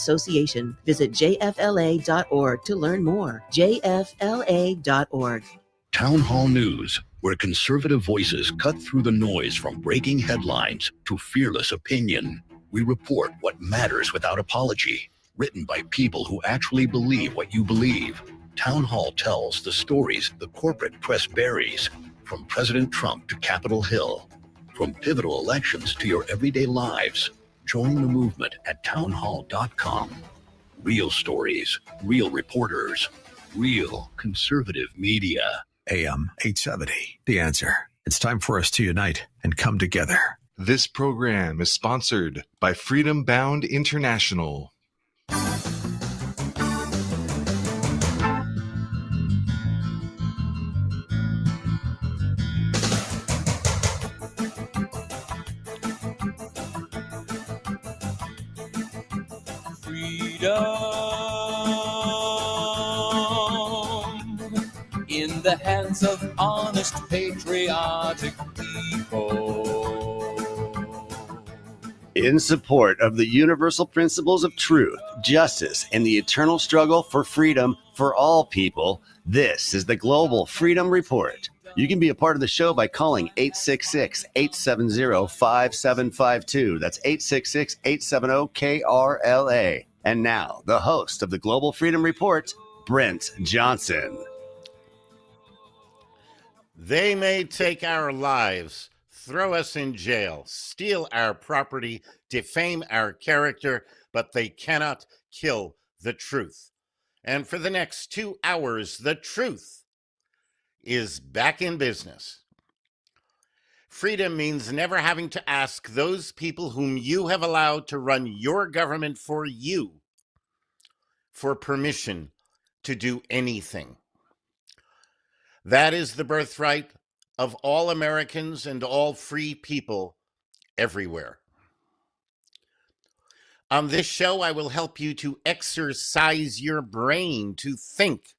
Association. Visit jfla.org to learn more. jfla.org. Town Hall News, where conservative voices cut through the noise from breaking headlines to fearless opinion. We report what matters without apology. Written by people who actually believe what you believe. Town Hall tells the stories the corporate press buries, from President Trump to Capitol Hill, from pivotal elections to your everyday lives. Join the movement at townhall.com. Real stories, real reporters, real conservative media. AM 870, The Answer. It's time for us to unite and come together. This program is sponsored by Freedom Bound International. In the hands of honest, patriotic people. In support of the universal principles of truth, justice, and the eternal struggle for freedom for all people, this is the Global Freedom Report. You can be a part of the show by calling 866-870-5752. That's 866-870-KRLA. And now, the host of the Global Freedom Report, Brent Johnson. They may take our lives, throw us in jail, steal our property, defame our character, but they cannot kill the truth. And for the next 2 hours, the truth is back in business. Freedom means never having to ask those people whom you have allowed to run your government for you for permission to do anything. That is the birthright of all Americans and all free people everywhere. On this show, I will help you to exercise your brain to think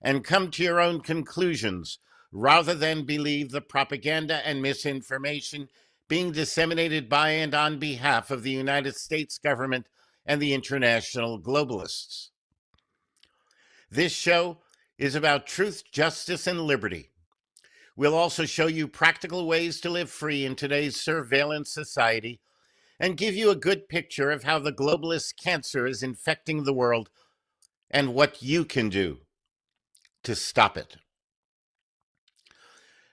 and come to your own conclusions rather than believe the propaganda and misinformation being disseminated by and on behalf of the United States government and the international globalists. This show is about truth, justice, and liberty. We'll also show you practical ways to live free in today's surveillance society and give you a good picture of how the globalist cancer is infecting the world and what you can do to stop it.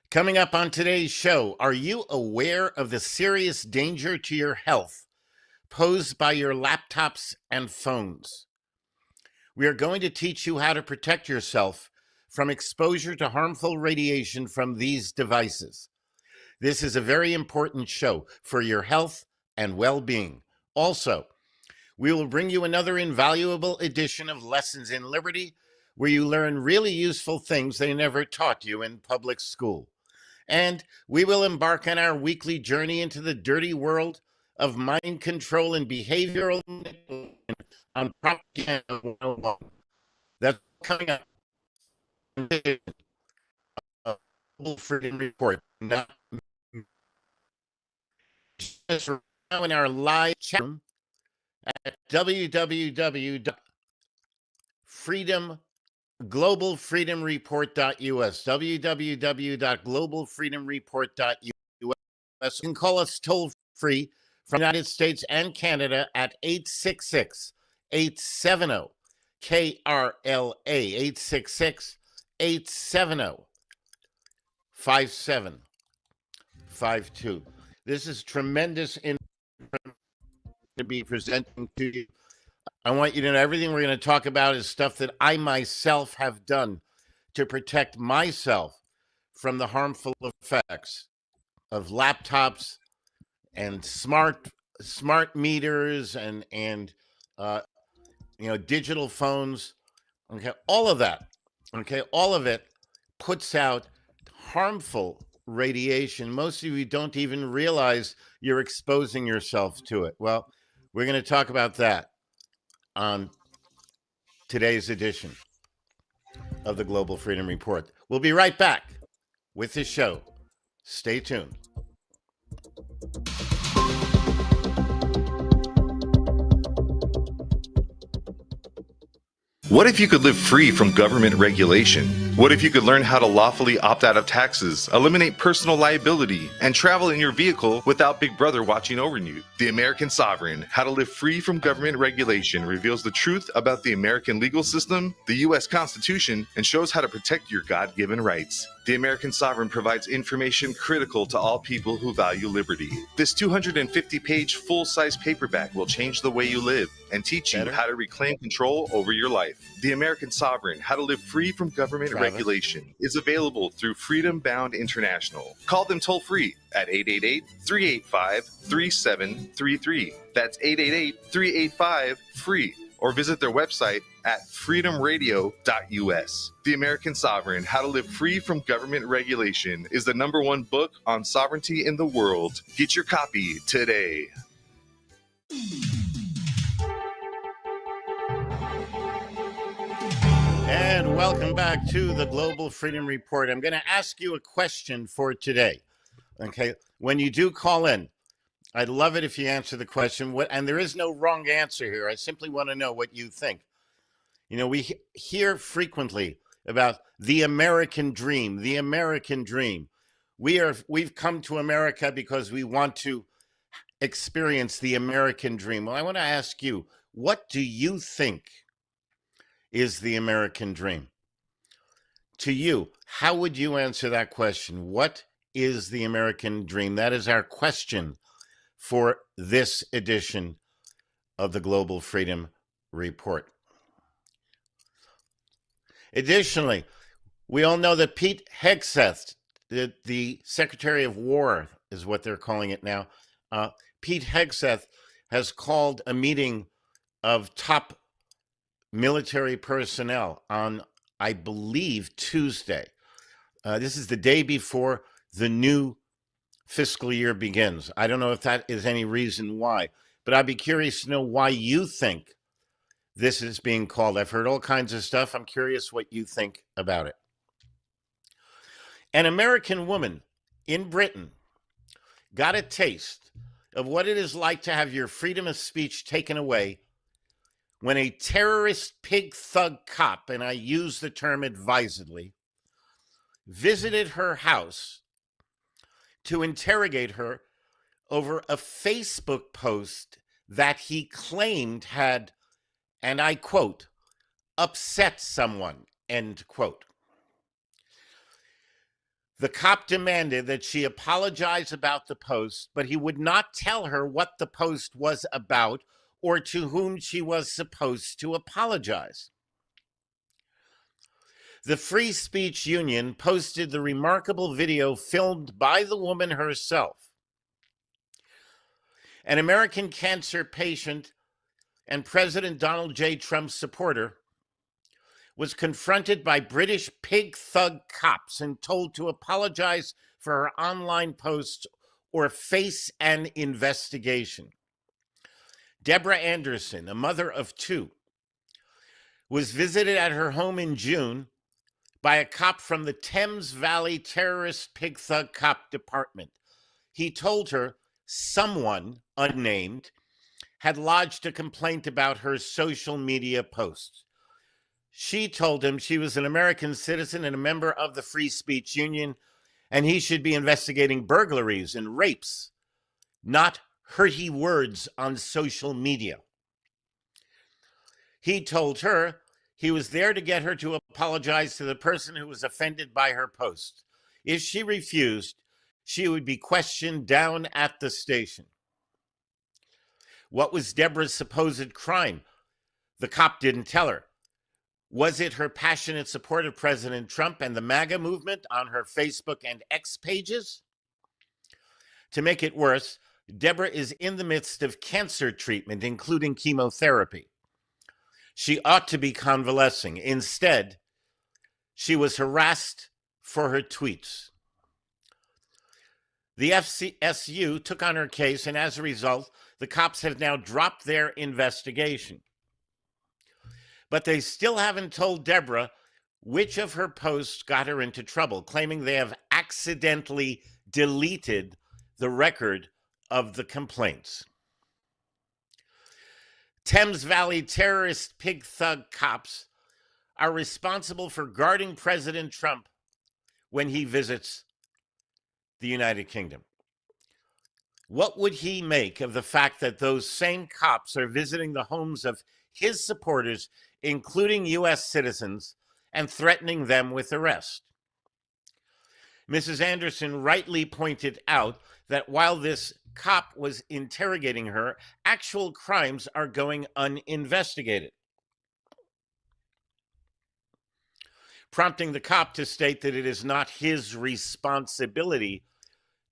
Coming up on today's show, are you aware of the serious danger to your health posed by your laptops and phones? We are going to teach you how to protect yourself from exposure to harmful radiation from these devices. This is a very important show for your health and well-being. Also, we will bring you another invaluable edition of Lessons in Liberty, where you learn really useful things they never taught you in public school. And we will embark on our weekly journey into the dirty world of mind control and behavioral manipulation on propaganda 101. That's coming up. Global Freedom Report. Now, in our live chat at www.globalfreedomreport.us, www.globalfreedomreport.us. You can call us toll free from the United States and Canada at 866-870-KRLA, 866-870-5752. This is tremendous information to be presenting to you. I want you to know everything we're going to talk about is stuff that I myself have done to protect myself from the harmful effects of laptops and smart meters and digital phones. Okay, all of that. Okay, all of it puts out harmful radiation. Most of you don't even realize you're exposing yourself to it. Well, we're going to talk about that on today's edition of the Global Freedom Report. We'll be right back with this show. Stay tuned. What if you could live free from government regulation? What if you could learn how to lawfully opt out of taxes, eliminate personal liability, and travel in your vehicle without Big Brother watching over you? The American Sovereign, How to Live Free from Government Regulation, reveals the truth about the American legal system, the U.S. Constitution, and shows how to protect your God-given rights. The American Sovereign provides information critical to all people who value liberty. This 250-page full-size paperback will change the way you live and teach you how to reclaim control over your life. The American Sovereign, How to Live Free from Government Regulation, is available through Freedom Bound International. Call them toll-free at 888-385-3733. That's 888-385-FREE. Or visit their website at freedomradio.us. The American Sovereign, How to Live Free from Government Regulation is the #1 book on sovereignty in the world. Get your copy today. And welcome back to the Global Freedom Report. I'm going to ask you a question for today. Okay, when you do call in, I'd love it if you answer the question. And there is no wrong answer here. I simply want to know what you think. You know, we hear frequently about the American dream, the American dream. We've come to America because we want to experience the American dream. Well, I want to ask you, what do you think is the American dream? To you, how would you answer that question? What is the American dream? That is our question for this edition of the Global Freedom Report. Additionally, we all know that Pete Hegseth, the Secretary of War is what they're calling it now, Pete Hegseth has called a meeting of top military personnel on, I believe, Tuesday. This is the day before the new fiscal year begins. I don't know if that is any reason why, but I'd be curious to know why you think this is being called. I've heard all kinds of stuff. I'm curious what you think about it. An American woman in Britain got a taste of what it is like to have your freedom of speech taken away when a terrorist pig thug cop, and I use the term advisedly, visited her house to interrogate her over a Facebook post that he claimed had, and I quote, upset someone, end quote. The cop demanded that she apologize about the post, but he would not tell her what the post was about or to whom she was supposed to apologize. The Free Speech Union posted the remarkable video filmed by the woman herself. An American cancer patient and President Donald J. Trump's supporter was confronted by British pig thug cops and told to apologize for her online posts or face an investigation. Deborah Anderson, a mother of 2, was visited at her home in June by a cop from the Thames Valley Terrorist Pig Thug Cop Department. He told her someone, unnamed, had lodged a complaint about her social media posts. She told him she was an American citizen and a member of the Free Speech Union, and he should be investigating burglaries and rapes, not hurty words on social media. He told her he was there to get her to apologize to the person who was offended by her post. If she refused, she would be questioned down at the station. What was Deborah's supposed crime? The cop didn't tell her. Was it her passionate support of President Trump and the MAGA movement on her Facebook and X pages? To make it worse, Deborah is in the midst of cancer treatment, including chemotherapy. She ought to be convalescing. Instead, she was harassed for her tweets. The FCSU took on her case, and as a result, the cops have now dropped their investigation. But they still haven't told Deborah which of her posts got her into trouble, claiming they have accidentally deleted the record of the complaints. Thames Valley terrorist pig thug cops are responsible for guarding President Trump when he visits the United Kingdom? What would he make of the fact that those same cops are visiting the homes of his supporters, including U.S. citizens, and threatening them with arrest? Mrs. Anderson rightly pointed out that while this cop was interrogating her, actual crimes are going uninvestigated, prompting the cop to state that it is not his responsibility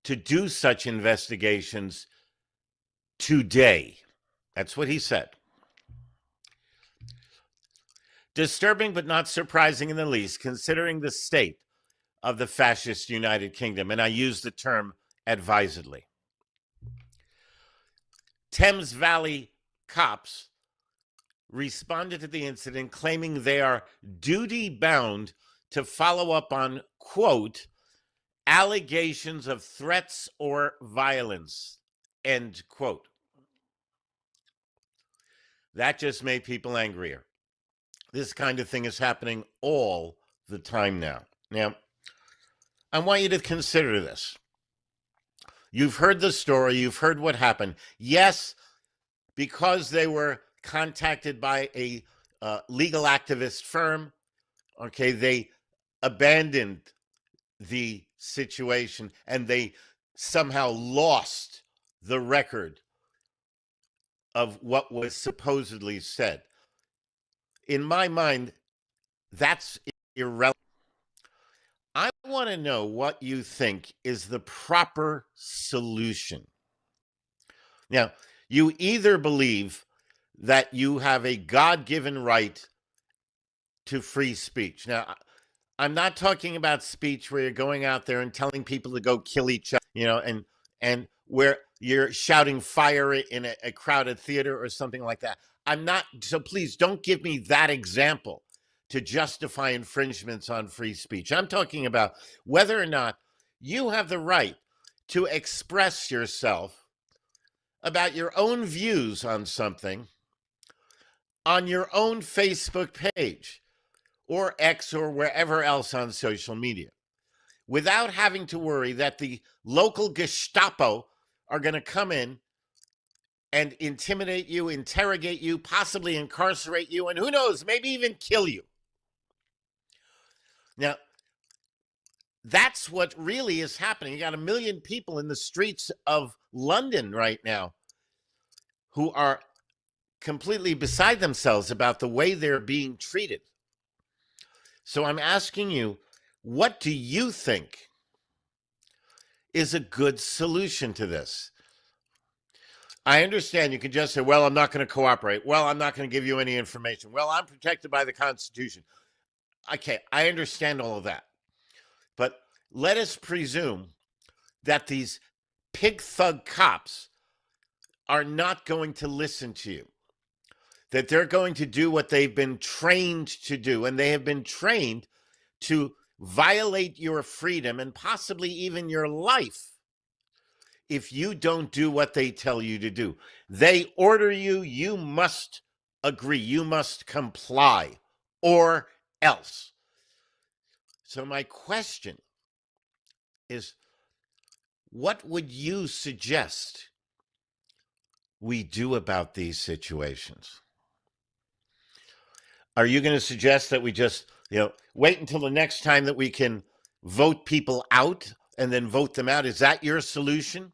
to do such investigations today. That's what he said. Disturbing but not surprising in the least, considering the state of the fascist United Kingdom, and I use the term advisedly. Thames Valley cops responded to the incident, claiming they are duty-bound to follow up on, quote, allegations of threats or violence, end quote. That just made people angrier. This kind of thing is happening all the time now. Now, I want you to consider this. You've heard the story. You've heard what happened. Yes, because they were contacted by a legal activist firm, okay, they abandoned the situation and they somehow lost the record of what was supposedly said. In my mind, that's irrelevant. I want to know what you think is the proper solution. Now, you either believe that you have a God-given right to free speech. Now, I'm not talking about speech where you're going out there and telling people to go kill each other, and where you're shouting fire in a crowded theater or something like that. So please don't give me that example to justify infringements on free speech. I'm talking about whether or not you have the right to express yourself about your own views on something on your own Facebook page or X or wherever else on social media, without having to worry that the local Gestapo are going to come in and intimidate you, interrogate you, possibly incarcerate you, and who knows, maybe even kill you. Now, that's what really is happening. You got 1 million people in the streets of London right now who are completely beside themselves about the way they're being treated. So I'm asking you, what do you think is a good solution to this? I understand you can just say, well, I'm not going to cooperate. Well, I'm not going to give you any information. Well, I'm protected by the Constitution. Okay, I understand all of that. But let us presume that these pig thug cops are not going to listen to you, that they're going to do what they've been trained to do, and they have been trained to violate your freedom and possibly even your life if you don't do what they tell you to do. They order you, you must agree, you must comply, or else. So my question is, what would you suggest we do about these situations? Are you going to suggest that we just, wait until the next time that we can vote people out and then vote them out? Is that your solution?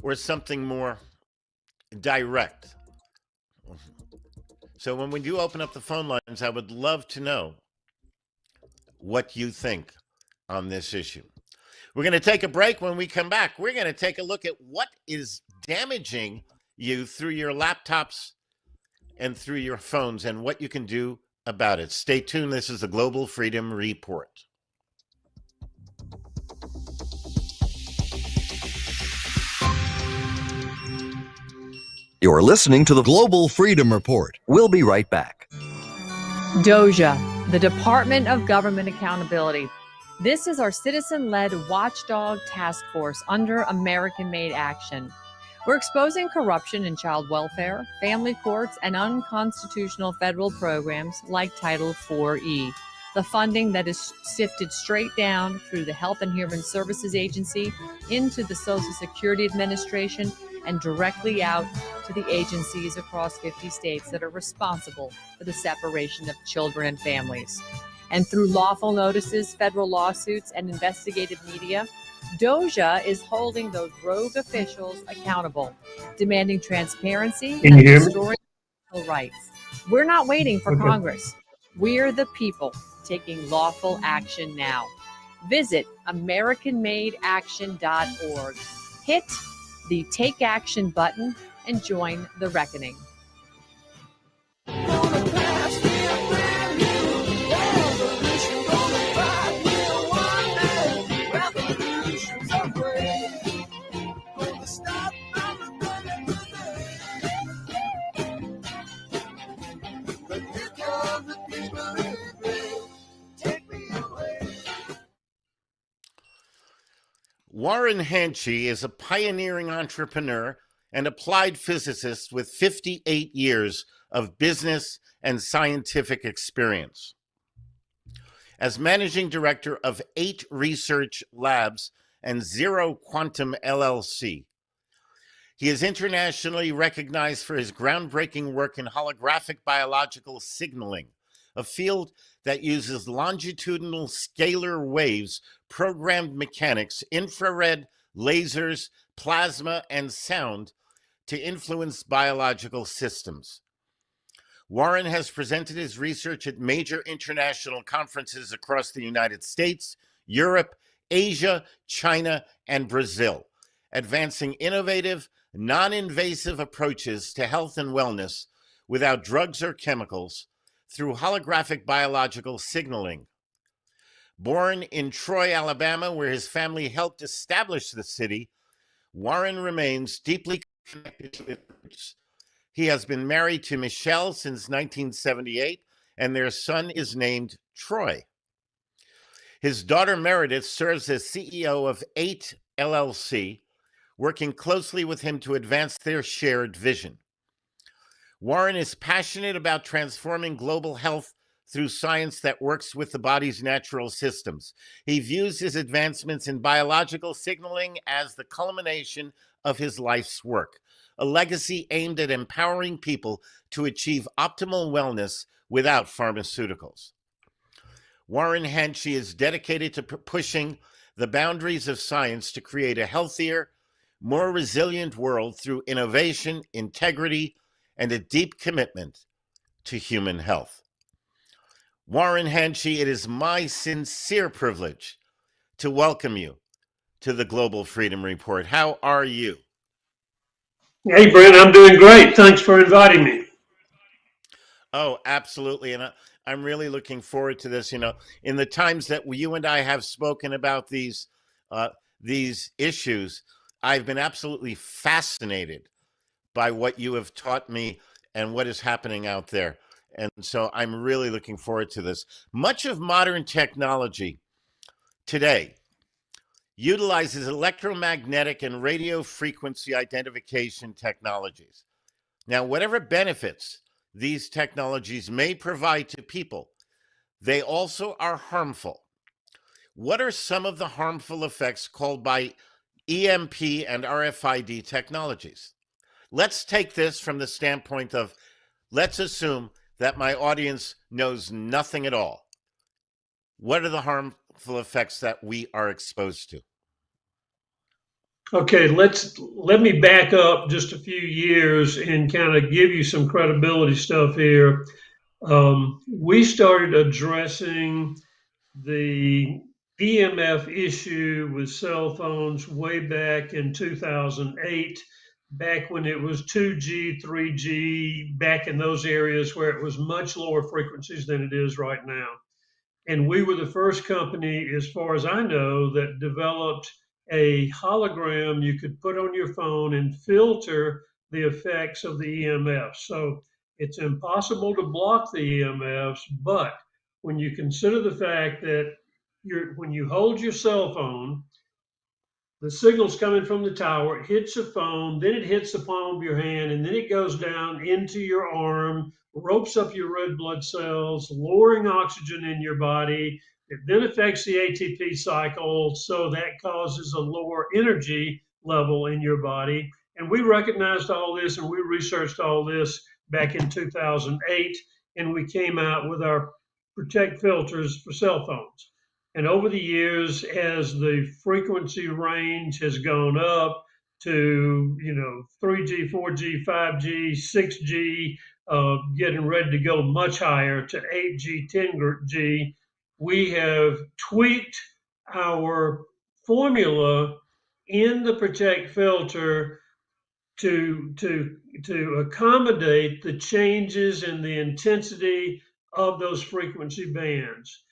Or something more direct? So when we do open up the phone lines, I would love to know what you think on this issue. We're going to take a break. When we come back, we're going to take a look at what is damaging you through your laptops and through your phones and what you can do about it. Stay tuned. This is the Global Freedom Report. You're listening to the Global Freedom Report. We'll be right back. DOJA, the Department of Government Accountability. This is our citizen-led watchdog task force under American-made action. We're exposing corruption in child welfare, family courts, and unconstitutional federal programs like Title IV-E, the funding that is sifted straight down through the Health and Human Services Agency into the Social Security Administration and directly out to the agencies across 50 states that are responsible for the separation of children and families. And through lawful notices, federal lawsuits, and investigative media, DOJA is holding those rogue officials accountable, demanding transparency and restoring civil rights. We're not waiting for Congress. We're the people taking lawful action now. Visit AmericanMadeAction.org. Hit the Take Action button and join the reckoning. Warren Hanchey is a pioneering entrepreneur and applied physicist with 58 years of business and scientific experience. As managing director of 8 Research Labs and Zero Quantum LLC, he is internationally recognized for his groundbreaking work in holographic biological signaling, a field that uses longitudinal scalar waves, programmed mechanics, infrared, lasers, plasma, and sound to influence biological systems. Warren has presented his research at major international conferences across the United States, Europe, Asia, China, and Brazil, advancing innovative, non-invasive approaches to health and wellness without drugs or chemicals through holographic biological signaling. Born in Troy, Alabama, where his family helped establish the city, Warren remains deeply connected to his roots. He has been married to Michelle since 1978, and their son is named Troy. His daughter Meredith serves as CEO of 8 LLC, working closely with him to advance their shared vision. Warren is passionate about transforming global health through science that works with the body's natural systems. He views his advancements in biological signaling as the culmination of his life's work, a legacy aimed at empowering people to achieve optimal wellness without pharmaceuticals. Warren Hanchey is dedicated to pushing the boundaries of science to create a healthier, more resilient world through innovation, integrity, and a deep commitment to human health. Warren Hanchey, it is my sincere privilege to welcome you to the Global Freedom Report. How are you? Hey, Brent, I'm doing great. Thanks for inviting me. Oh, absolutely. And I'm really looking forward to this. You know, in the times that you and I have spoken about these issues, I've been absolutely fascinated by what you have taught me and what is happening out there. And so I'm really looking forward to this. Much of modern technology today utilizes electromagnetic and radio frequency identification technologies. Now, whatever benefits these technologies may provide to people, they also are harmful. What are some of the harmful effects called by EMP and RFID technologies? Let's take this from the standpoint of, let's assume that my audience knows nothing at all. What are the harmful effects that we are exposed to? Okay, let me back up just a few years and kind of give you some credibility stuff here. We started addressing the EMF issue with cell phones way back in 2008, back when it was 2G, 3G, back in those areas where it was much lower frequencies than it is right now. And we were the first company, as far as I know, that developed a hologram you could put on your phone and filter the effects of the EMFs. So it's impossible to block the EMFs, but when you consider the fact that when you hold your cell phone, The signal's coming from the tower, it hits your phone, then it hits the palm of your hand, and then it goes down into your arm, ropes up your red blood cells, lowering oxygen in your body. It then affects the ATP cycle, so that causes a lower energy level in your body. And we recognized all this and we researched all this back in 2008, and we came out with our Protect filters for cell phones. And over the years, as the frequency range has gone up to, 3G, 4G, 5G, 6G, getting ready to go much higher to 8G, 10G, we have tweaked our formula in the Protect filter to accommodate the changes in the intensity of those frequency bands.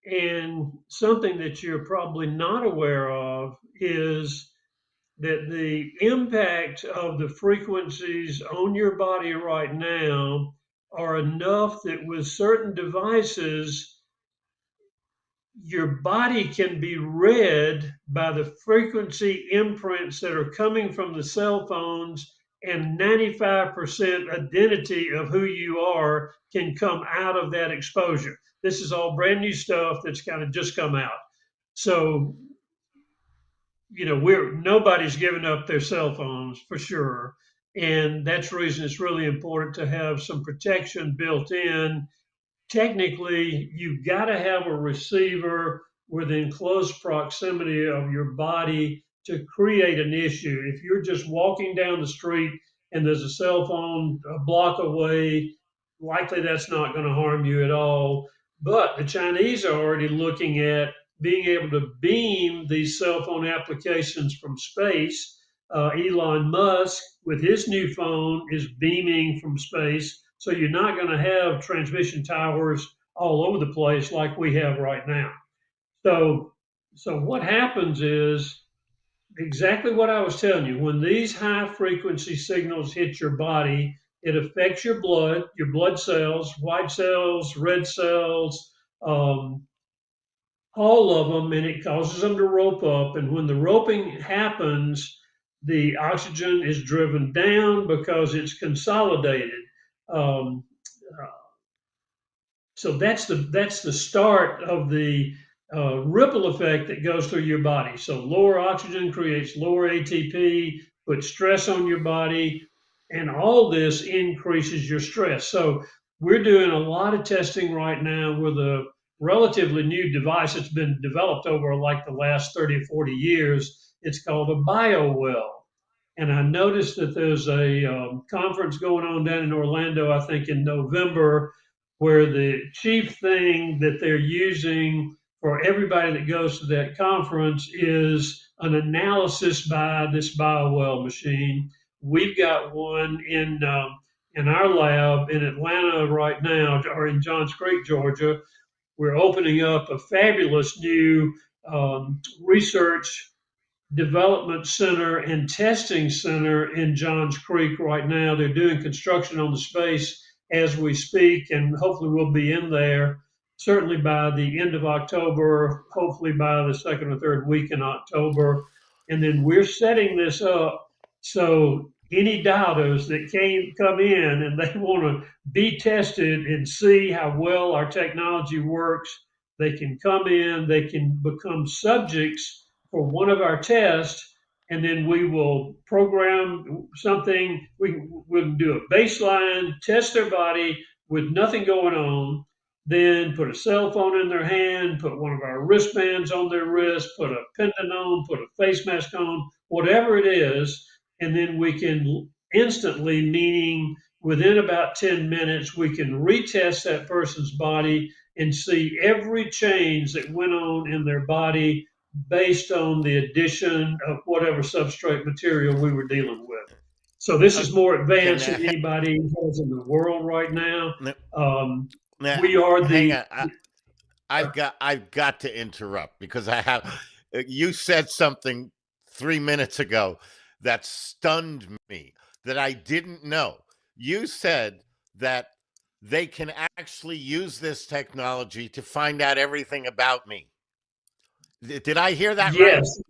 And something that you're probably not aware of is that the impact of the frequencies on your body right now are enough that with certain devices, your body can be read by the frequency imprints that are coming from the cell phones, and 95% identity of who you are can come out of that exposure. This is all brand new stuff that's kind of just come out. So, nobody's giving up their cell phones for sure. And that's the reason it's really important to have some protection built in. Technically, you've got to have a receiver within close proximity of your body to create an issue. If you're just walking down the street and there's a cell phone a block away, likely that's not going to harm you at all. But the Chinese are already looking at being able to beam these cell phone applications from space. Elon Musk, with his new phone, is beaming from space. So you're not going to have transmission towers all over the place like we have right now. So what happens is exactly what I was telling you. When these high frequency signals hit your body, it affects your blood cells, white cells, red cells, all of them, and it causes them to rope up. And when the roping happens, the oxygen is driven down because it's consolidated. So that's the start of the ripple effect that goes through your body. So lower oxygen creates lower ATP, puts stress on your body, and all this increases your stress. So we're doing a lot of testing right now with a relatively new device that's been developed over like the last 30 or 40 years. It's called a BioWell. And I noticed that there's a conference going on down in Orlando, I think in November, where the chief thing that they're using for everybody that goes to that conference is an analysis by this BioWell machine. We've got one in our lab in Atlanta right now, or in Johns Creek, Georgia. We're opening up a fabulous new research development center and testing center in Johns Creek right now. They're doing construction on the space as we speak, and hopefully we'll be in there certainly by the end of October, hopefully by the second or third week in October. And then we're setting this up so any doubters that come in and they want to be tested and see how well our technology works, they can come in, they can become subjects for one of our tests, and then we will program something. We'll do a baseline, test their body with nothing going on, then put a cell phone in their hand, put one of our wristbands on their wrist, put a pendant on, put a face mask on, whatever it is, and then we can instantly, meaning within about 10 minutes, we can retest that person's body and see every change that went on in their body based on the addition of whatever substrate material we were dealing with. So this is more advanced than anybody has in the world right now. We are the. I've got to interrupt because you said something 3 minutes ago that stunned me that I didn't know. You said that they can actually use this technology to find out everything about me. Did I hear that right? Yes,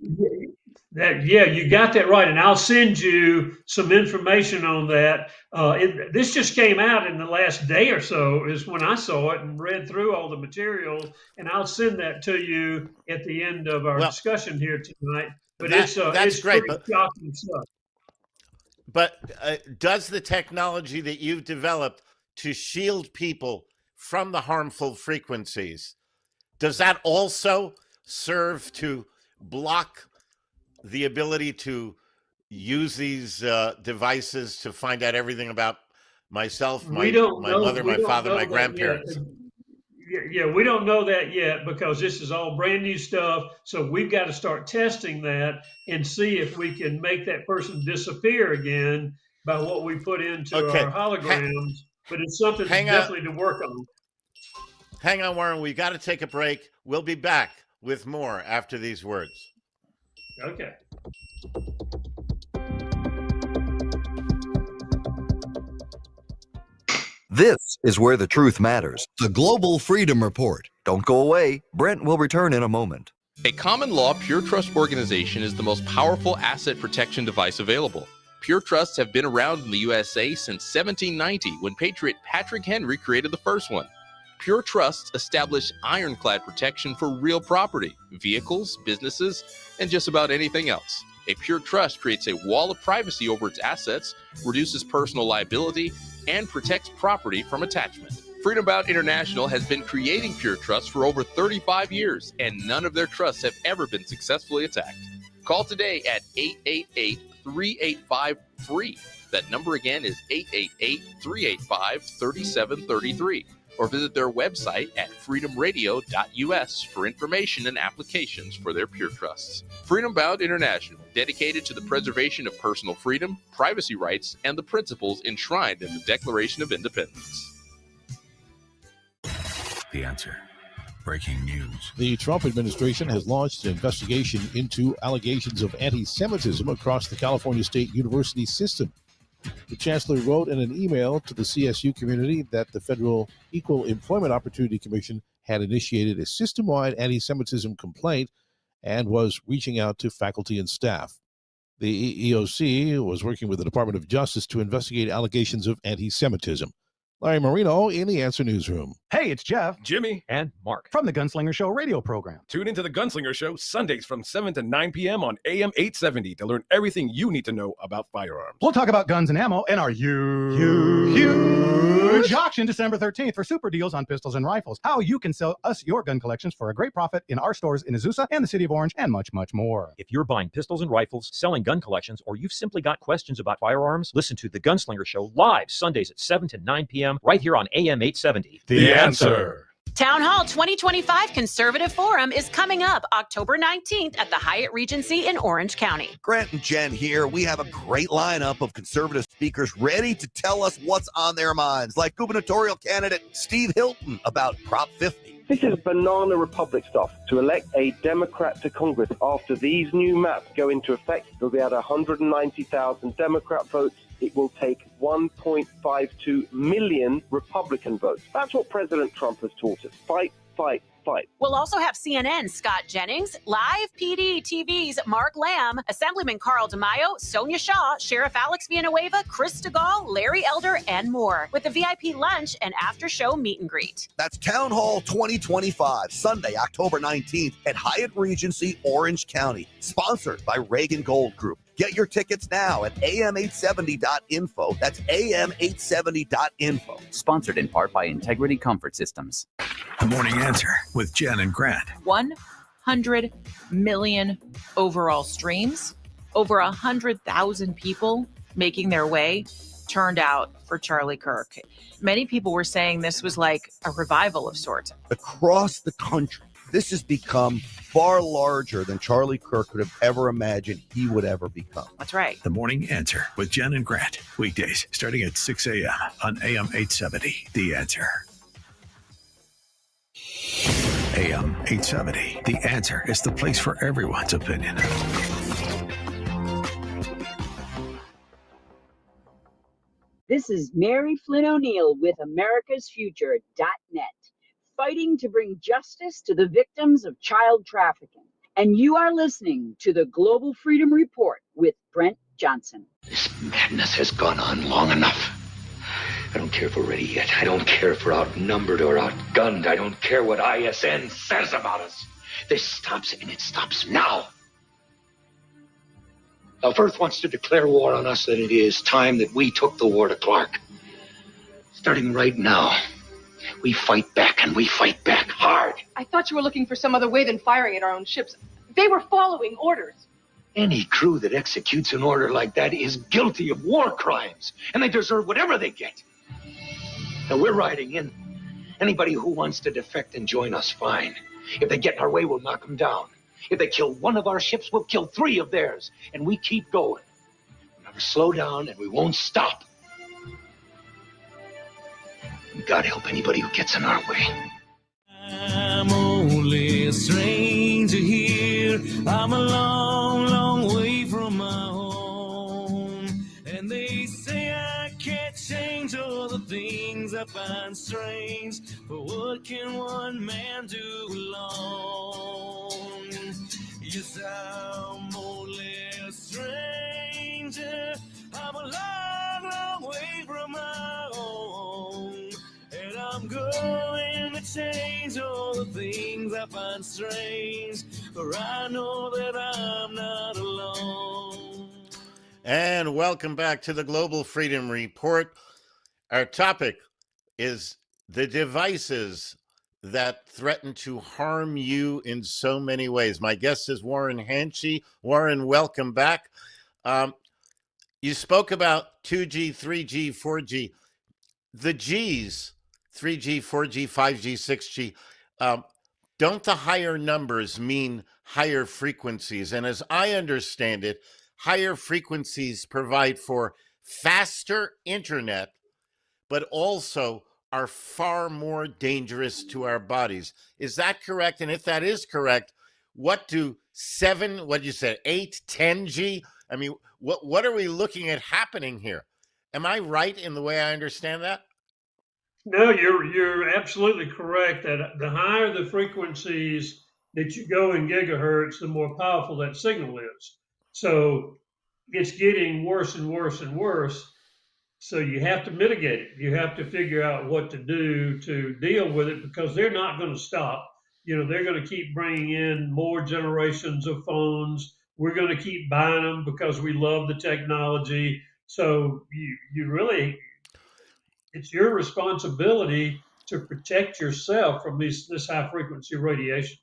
Yeah, you got that right, and I'll send you some information on that. This just came out in the last day or so is when I saw it and read through all the material, and I'll send that to you at the end of our discussion here tonight. But that's it's great. pretty shocking stuff. But does the technology that you've developed to shield people from the harmful frequencies, does that also serve to block the ability to use these devices to find out everything about myself, my mother, my father, my grandparents? Yeah, we don't know that yet because this is all brand new stuff. So we've got to start testing that and see if we can make that person disappear again by what we put into our holograms. But it's something definitely to work on. Hang on, Warren. We've got to take a break. We'll be back with more after these words. Okay. This is where the truth matters. The Global Freedom Report. Don't go away. Brent will return in a moment. A common law pure trust organization is the most powerful asset protection device available. Pure trusts have been around in the USA since 1790 when Patriot Patrick Henry created the first one. Pure trusts establish ironclad protection for real property, vehicles, businesses, and just about anything else. A pure trust creates a wall of privacy over its assets, reduces personal liability, and protects property from attachment. Freedom Bound International has been creating pure trusts for over 35 years, and none of their trusts have ever been successfully attacked. Call today at 888-385-FREE. That number again is 888-385-3733. Or visit their website at freedomradio.us for information and applications for their pure trusts. Freedom Bound International, dedicated to the preservation of personal freedom, privacy rights, and the principles enshrined in the Declaration of Independence. The Answer. Breaking news. The Trump administration has launched an investigation into allegations of anti-Semitism across the California State University system. The chancellor wrote in an email to the CSU community that the Federal Equal Employment Opportunity Commission had initiated a system-wide anti-Semitism complaint and was reaching out to faculty and staff. The EEOC was working with the Department of Justice to investigate allegations of anti-Semitism. Larry Marino in the Answer Newsroom. Hey, it's Jeff, Jimmy, and Mark from the Gunslinger Show radio program. Tune into the Gunslinger Show Sundays from 7 to 9 p.m. on AM 870 to learn everything you need to know about firearms. We'll talk about guns and ammo and our huge auction December 13th for super deals on pistols and rifles. How you can sell us your gun collections for a great profit in our stores in Azusa and the City of Orange and much, much more. If you're buying pistols and rifles, selling gun collections, or you've simply got questions about firearms, listen to the Gunslinger Show live Sundays at 7 to 9 p.m. right here on AM 870. The Answer. Town Hall 2025 Conservative Forum is coming up October 19th at the Hyatt Regency in Orange County. Grant and Jen here. We have a great lineup of conservative speakers ready to tell us what's on their minds, like gubernatorial candidate Steve Hilton about Prop 50. This is banana republic stuff. To elect a Democrat to Congress after these new maps go into effect, there'll be at 190,000 Democrat votes. It will take 1.52 million Republican votes. That's what President Trump has taught us. Fight, fight, fight. We'll also have CNN's Scott Jennings, Live PD TV's Mark Lamb, Assemblyman Carl DeMaio, Sonia Shaw, Sheriff Alex Villanueva, Chris DeGaulle, Larry Elder, and more, with a VIP lunch and after-show meet and greet. That's Town Hall 2025, Sunday, October 19th at Hyatt Regency, Orange County, sponsored by Reagan Gold Group. Get your tickets now at am870.info. That's am870.info. Sponsored in part by Integrity Comfort Systems. The Morning Answer with Jen and Grant. 100 million overall streams, over 100,000 people making their way turned out for Charlie Kirk. Many people were saying this was like a revival of sorts. Across the country, this has become far larger than Charlie Kirk could have ever imagined he would ever become. That's right. The Morning Answer with Jen and Grant. Weekdays starting at 6 a.m. on AM 870. The Answer. AM 870. The Answer is the place for everyone's opinion. This is Mary Flynn O'Neill with America'sFuture.net, fighting to bring justice to the victims of child trafficking. and you are listening to the Global Freedom Report with Brent Johnson. Madness has gone on long enough. I don't care if we're ready yet. I don't care if we're outnumbered or outgunned. I don't care what ISN says about us. This stops, and it stops now. Now, if Earth wants to declare war on us, then it is time that we took the war to Clark. Starting right now, we fight back, and we fight back hard. I thought you were looking for some other way than firing at our own ships. They were following orders. Any crew that executes an order like that is guilty of war crimes, and they deserve whatever they get. Now, we're riding in. Anybody who wants to defect and join us, fine. If they get in our way, we'll knock them down. If they kill one of our ships, we'll kill 3 of theirs, and we keep going. We'll never slow down, and we won't stop. God help anybody who gets in our way. I'm only a stranger here. I'm a long, long way from my home. And they say I can't change all the things I find strange. But what can one man do alone? Yes, I'm only a stranger. I'm a long, long way from my home. And I'm going to change all the things I find strange, for I know that I'm not alone. And welcome back to the Global Freedom Report. Our topic is the devices that threaten to harm you in so many ways. My guest is Warren Hanchey. Warren, welcome back. You spoke about 2G, 3G, 4G. The Gs, 3G, 4G, 5G, 6G, don't the higher numbers mean higher frequencies? And as I understand it, higher frequencies provide for faster internet, but also are far more dangerous to our bodies. Is that correct? And if that is correct, what do 8, 10G? I mean, what are we looking at happening here? Am I right in the way I understand that? No, you're absolutely correct that the higher the frequencies that you go in gigahertz, the more powerful that signal is. So it's getting worse and worse and worse. So you have to mitigate it. You have to figure out what to do to deal with it, because they're not going to stop. You know, they're going to keep bringing in more generations of phones. We're going to keep buying them because we love the technology. So you really, it's your responsibility to protect yourself from this high frequency radiation.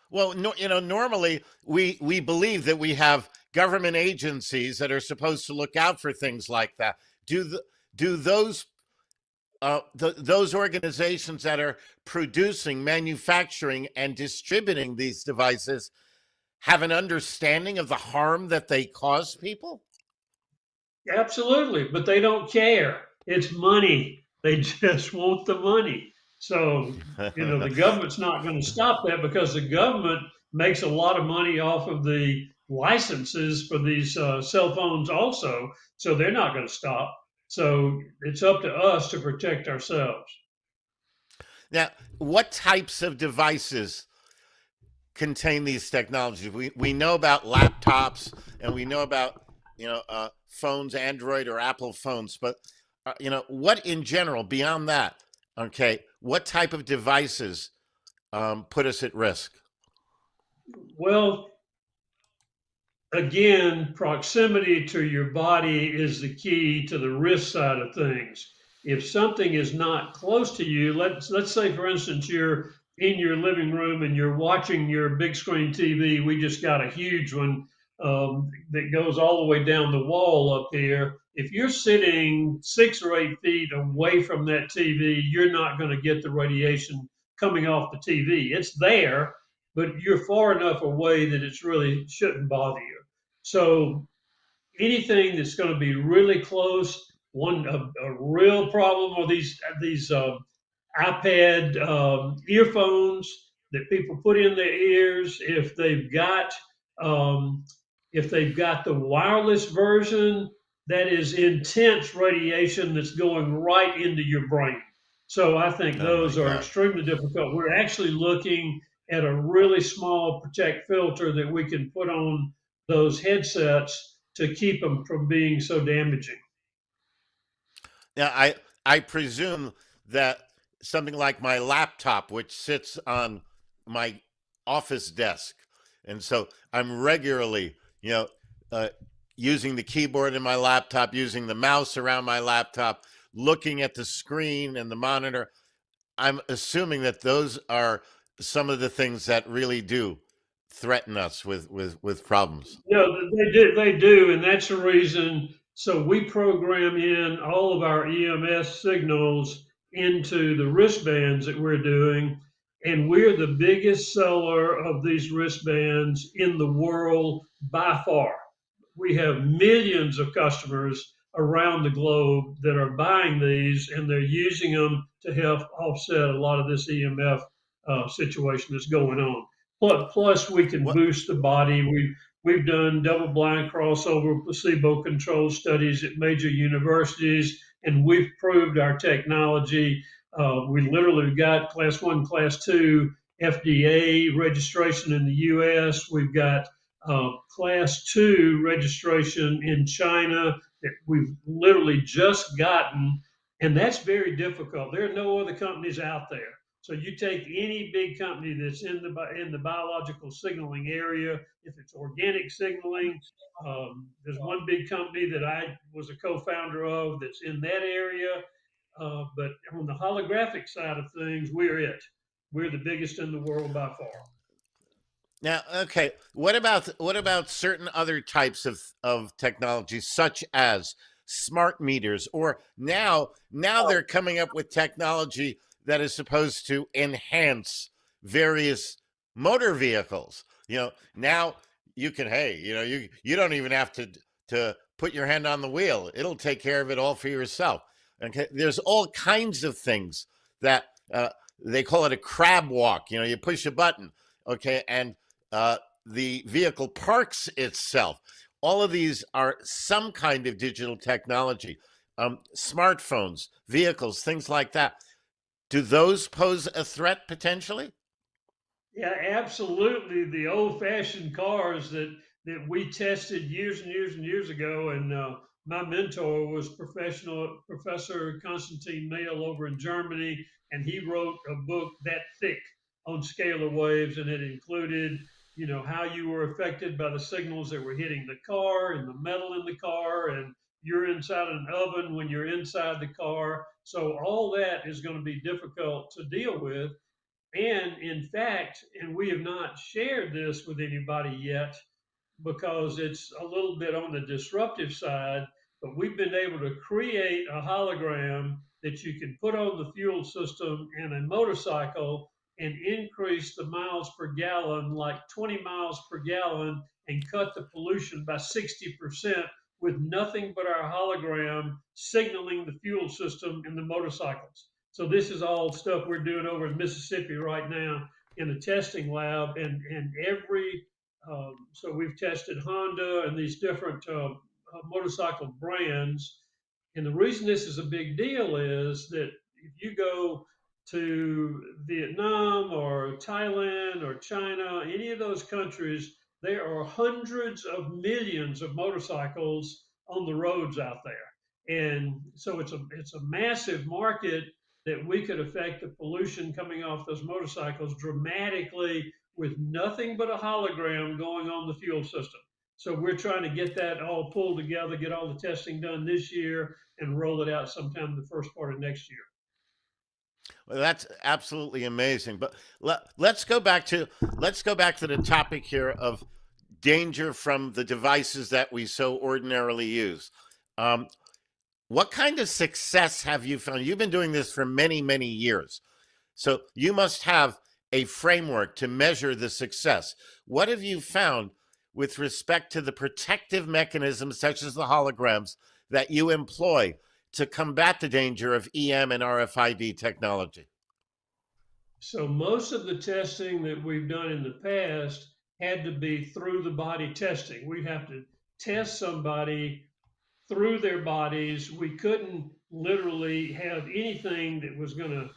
Well, normally we believe that we have government agencies that are supposed to look out for things like that. Do those organizations that are producing, manufacturing, and distributing these devices have an understanding of the harm that they cause people? Absolutely, but they don't care. It's money. They just want the money. So, the government's not going to stop that, because the government makes a lot of money off of the licenses for these cell phones also. So they're not going to stop. So it's up to us to protect ourselves. Now, what types of devices contain these technologies? We know about laptops, and we know about phones, Android or Apple phones, but what in general beyond that? Okay, what type of devices put us at risk? Well, again, proximity to your body is the key to the risk side of things. If something is not close to you, let's say, for instance, you're in your living room and you're watching your big screen TV. We just got a huge one that goes all the way down the wall up here. If you're sitting 6 or 8 feet away from that TV, you're not going to get the radiation coming off the TV. It's there, but you're far enough away that it really shouldn't bother you. So anything that's going to be really close, a real problem are these iPad earphones that people put in their ears. If they've got the wireless version, that is intense radiation that's going right into your brain. So I think those are extremely difficult. We're actually looking at a really small protect filter that we can put on those headsets to keep them from being so damaging. Now, I presume that something like my laptop, which sits on my office desk, and so I'm regularly, using the keyboard in my laptop, using the mouse around my laptop, looking at the screen and the monitor. I'm assuming that those are some of the things that really do threaten us with problems. No, they do, and that's the reason. So we program in all of our EMS signals into the wristbands that we're doing, and we're the biggest seller of these wristbands in the world by far. We have millions of customers around the globe that are buying these, and they're using them to help offset a lot of this EMF situation that's going on. Plus, we can boost the body. We've done double-blind crossover placebo-controlled studies at major universities, and we've proved our technology. We literally got Class 1, Class 2 FDA registration in the U.S. We've got Class 2 registration in China that we've literally just gotten, and that's very difficult. There are no other companies out there. So you take any big company that's in the biological signaling area, if it's organic signaling, there's one big company that I was a co-founder of that's in that area. But on the holographic side of things, we're it. We're the biggest in the world by far. Now, okay, what about certain other types of technologies, such as smart meters, or now they're coming up with technology that is supposed to enhance various motor vehicles. Now you can, you don't even have to put your hand on the wheel. It'll take care of it all for yourself. Okay, there's all kinds of things that they call it a crab walk. You push a button, okay, and the vehicle parks itself. All of these are some kind of digital technology. Smartphones, vehicles, things like that. Do those pose a threat potentially? Yeah, absolutely. The old-fashioned cars that we tested years and years and years ago, and my mentor was Professor Konstantin Mail over in Germany, and he wrote a book that thick on scalar waves, and it included, how you were affected by the signals that were hitting the car and the metal in the car, and you're inside an oven when you're inside the car. So all that is going to be difficult to deal with. And in fact, and we have not shared this with anybody yet because it's a little bit on the disruptive side, but we've been able to create a hologram that you can put on the fuel system in a motorcycle and increase the miles per gallon, like 20 miles per gallon, and cut the pollution by 60% with nothing but our hologram signaling the fuel system in the motorcycles. So this is all stuff we're doing over in Mississippi right now in a testing lab, and so we've tested Honda and these different motorcycle brands. And the reason this is a big deal is that if you go to Vietnam or Thailand or China, any of those countries, there are hundreds of millions of motorcycles on the roads out there. And so it's a massive market that we could affect the pollution coming off those motorcycles dramatically with nothing but a hologram going on the fuel system. So we're trying to get that all pulled together, get all the testing done this year, and roll it out sometime the first part of next year. Well, that's absolutely amazing. But let's go back to the topic here of danger from the devices that we so ordinarily use. What kind of success have you found? You've been doing this for many, many years. So you must have a framework to measure the success. What have you found with respect to the protective mechanisms, such as the holograms, that you employ to combat the danger of EM and RFID technology? So most of the testing that we've done in the past had to be through the body testing. We'd have to test somebody through their bodies. We couldn't literally have anything that was going to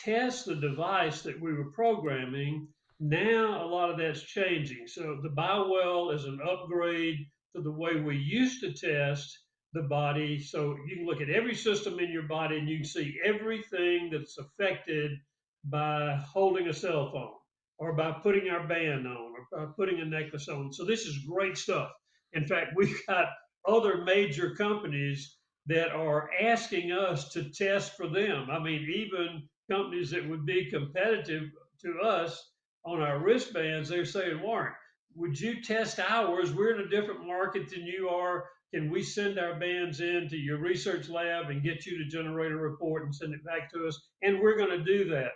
test the device that we were programming. Now a lot of that's changing. So the BioWell is an upgrade to the way we used to test the body. So you can look at every system in your body and you can see everything that's affected by holding a cell phone or by putting our band on or by putting a necklace on. So this is great stuff. In fact, we've got other major companies that are asking us to test for them. I mean, even companies that would be competitive to us on our wristbands, they're saying, Warren, would you test ours? We're in a different market than you are. Can we send our bands in to your research lab and get you to generate a report and send it back to us? And we're going to do that.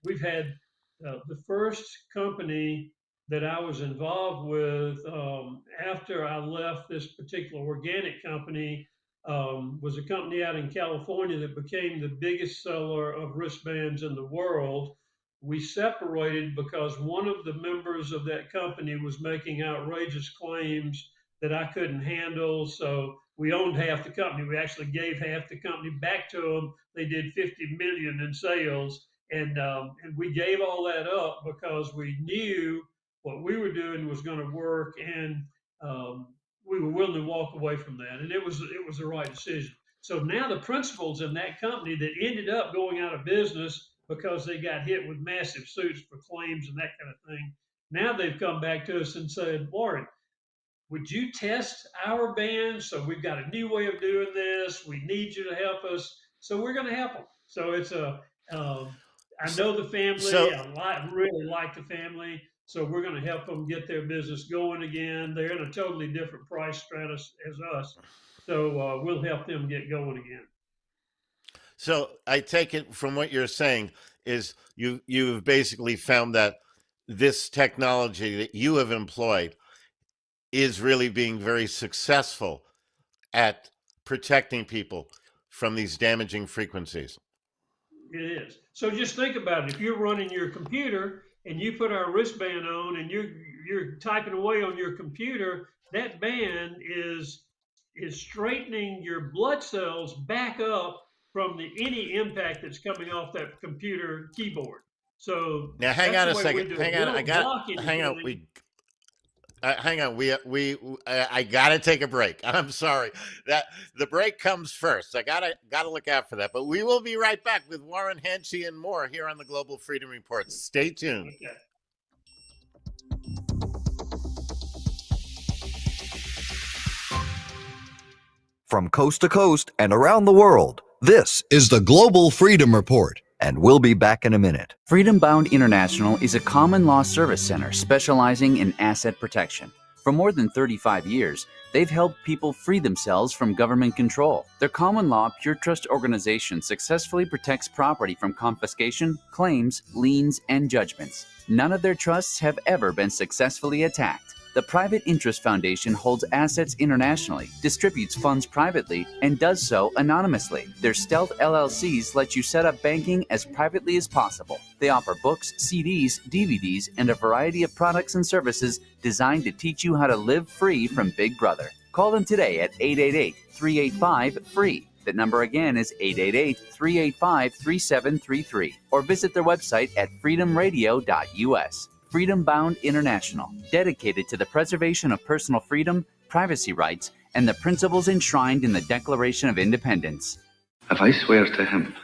We've had the first company that I was involved with after I left this particular organic company was a company out in California that became the biggest seller of wristbands in the world. We separated because one of the members of that company was making outrageous claims that I couldn't handle. So we owned half the company. We actually gave half the company back to them. They did 50 million in sales. And we gave all that up because we knew what we were doing was going to work, and we were willing to walk away from that. And it was the right decision. So now the principals in that company that ended up going out of business because they got hit with massive suits for claims and that kind of thing, now they've come back to us and said, Warren, would you test our band? So we've got a new way of doing this. We need you to help us. So we're going to help them. So it's I know the family. I really like the family. So we're going to help them get their business going again. They're in a totally different price stratus as us. So we'll help them get going again. So I take it from what you're saying is you've basically found that this technology that you have employed is really being very successful at protecting people from these damaging frequencies. It is. So just think about it. If you're running your computer and you put our wristband on and you're typing away on your computer, that band is straightening your blood cells back up from any impact that's coming off that computer keyboard. So now hang on a second. Hang on. Hang on. I gotta take a break. I'm sorry that the break comes first. I gotta look out for that. But we will be right back with Warren Hanchey and more here on the Global Freedom Report. Stay tuned. Okay. From coast to coast and around the world, this is the Global Freedom Report. And we'll be back in a minute. Freedom Bound International is a common law service center specializing in asset protection. For more than 35 years, they've helped people free themselves from government control. Their common law Pure Trust organization successfully protects property from confiscation, claims, liens, and judgments. None of their trusts have ever been successfully attacked. The Private Interest Foundation holds assets internationally, distributes funds privately, and does so anonymously. Their stealth LLCs let you set up banking as privately as possible. They offer books, CDs, DVDs, and a variety of products and services designed to teach you how to live free from Big Brother. Call them today at 888-385-FREE. That number again is 888-385-3733. Or visit their website at freedomradio.us. Freedom Bound International, dedicated to the preservation of personal freedom, privacy rights, and the principles enshrined in the Declaration of Independence. If I swear to him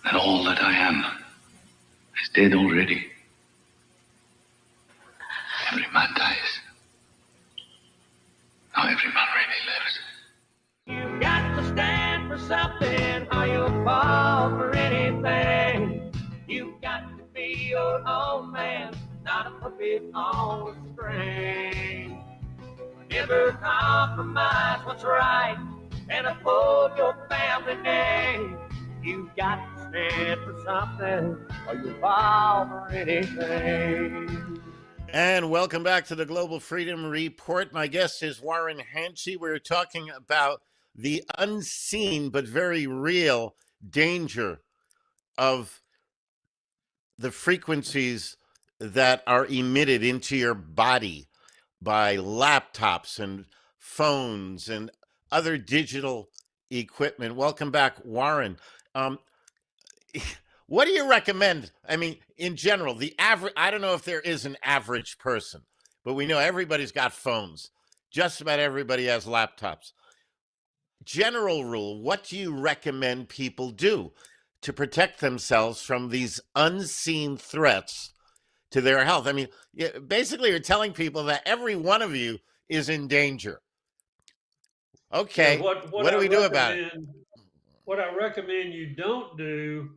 that all that I am is dead already, every man dies. Not every man really lives. You got to stand for something or you'll fall for anything. You got to be your own man, not a puppet on a string. Never compromise what's right and uphold your family name. You got to stand for something or you'll fall for anything. And welcome back to the Global Freedom Report. My guest is Warren Hanchey. We're talking about the unseen but very real danger of the frequencies that are emitted into your body by laptops and phones and other digital equipment. Welcome back, Warren. What do you recommend? I mean, in general, the average, I don't know if there is an average person, but we know everybody's got phones. Just about everybody has laptops. General rule, what do you recommend people do to protect themselves from these unseen threats to their health? I mean, basically, you're telling people that every one of you is in danger. Okay, what do we do about it? What I recommend you don't do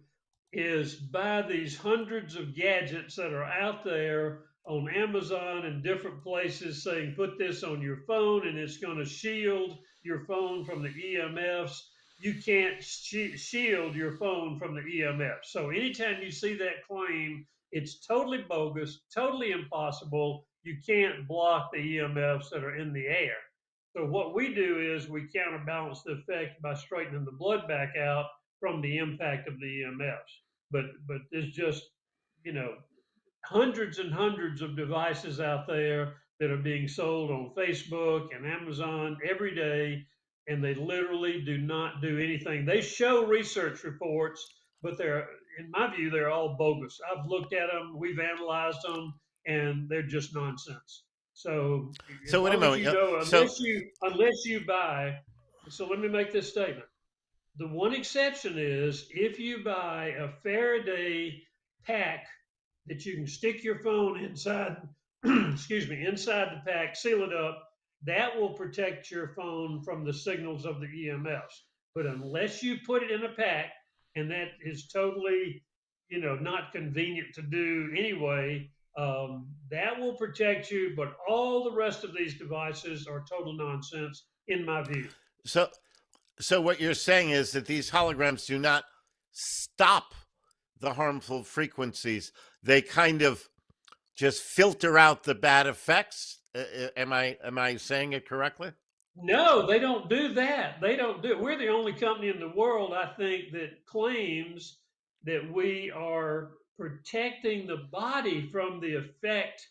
is buy these hundreds of gadgets that are out there on Amazon and different places saying, put this on your phone and it's going to shield your phone from the EMFs. You can't shield your phone from the EMFs. So anytime you see that claim, it's totally bogus, totally impossible. You can't block the EMFs that are in the air. So what we do is we counterbalance the effect by straightening the blood back out from the impact of the EMFs. But there's just, hundreds and hundreds of devices out there that are being sold on Facebook and Amazon every day, and they literally do not do anything. They show research reports, but in my view, they're all bogus. I've looked at them, we've analyzed them, and they're just nonsense. So wait a moment. Unless you buy, so let me make this statement. The one exception is if you buy a Faraday pack that you can stick your phone inside, inside the pack, seal it up, that will protect your phone from the signals of the EMFs. But unless you put it in a pack, and that is totally, not convenient to do anyway, that will protect you, but all the rest of these devices are total nonsense in my view. So what you're saying is that these holograms do not stop the harmful frequencies. They kind of just filter out the bad effects. Am I saying it correctly? No, they don't do that. They don't do it. We're the only company in the world, I think, that claims that we are protecting the body from the effect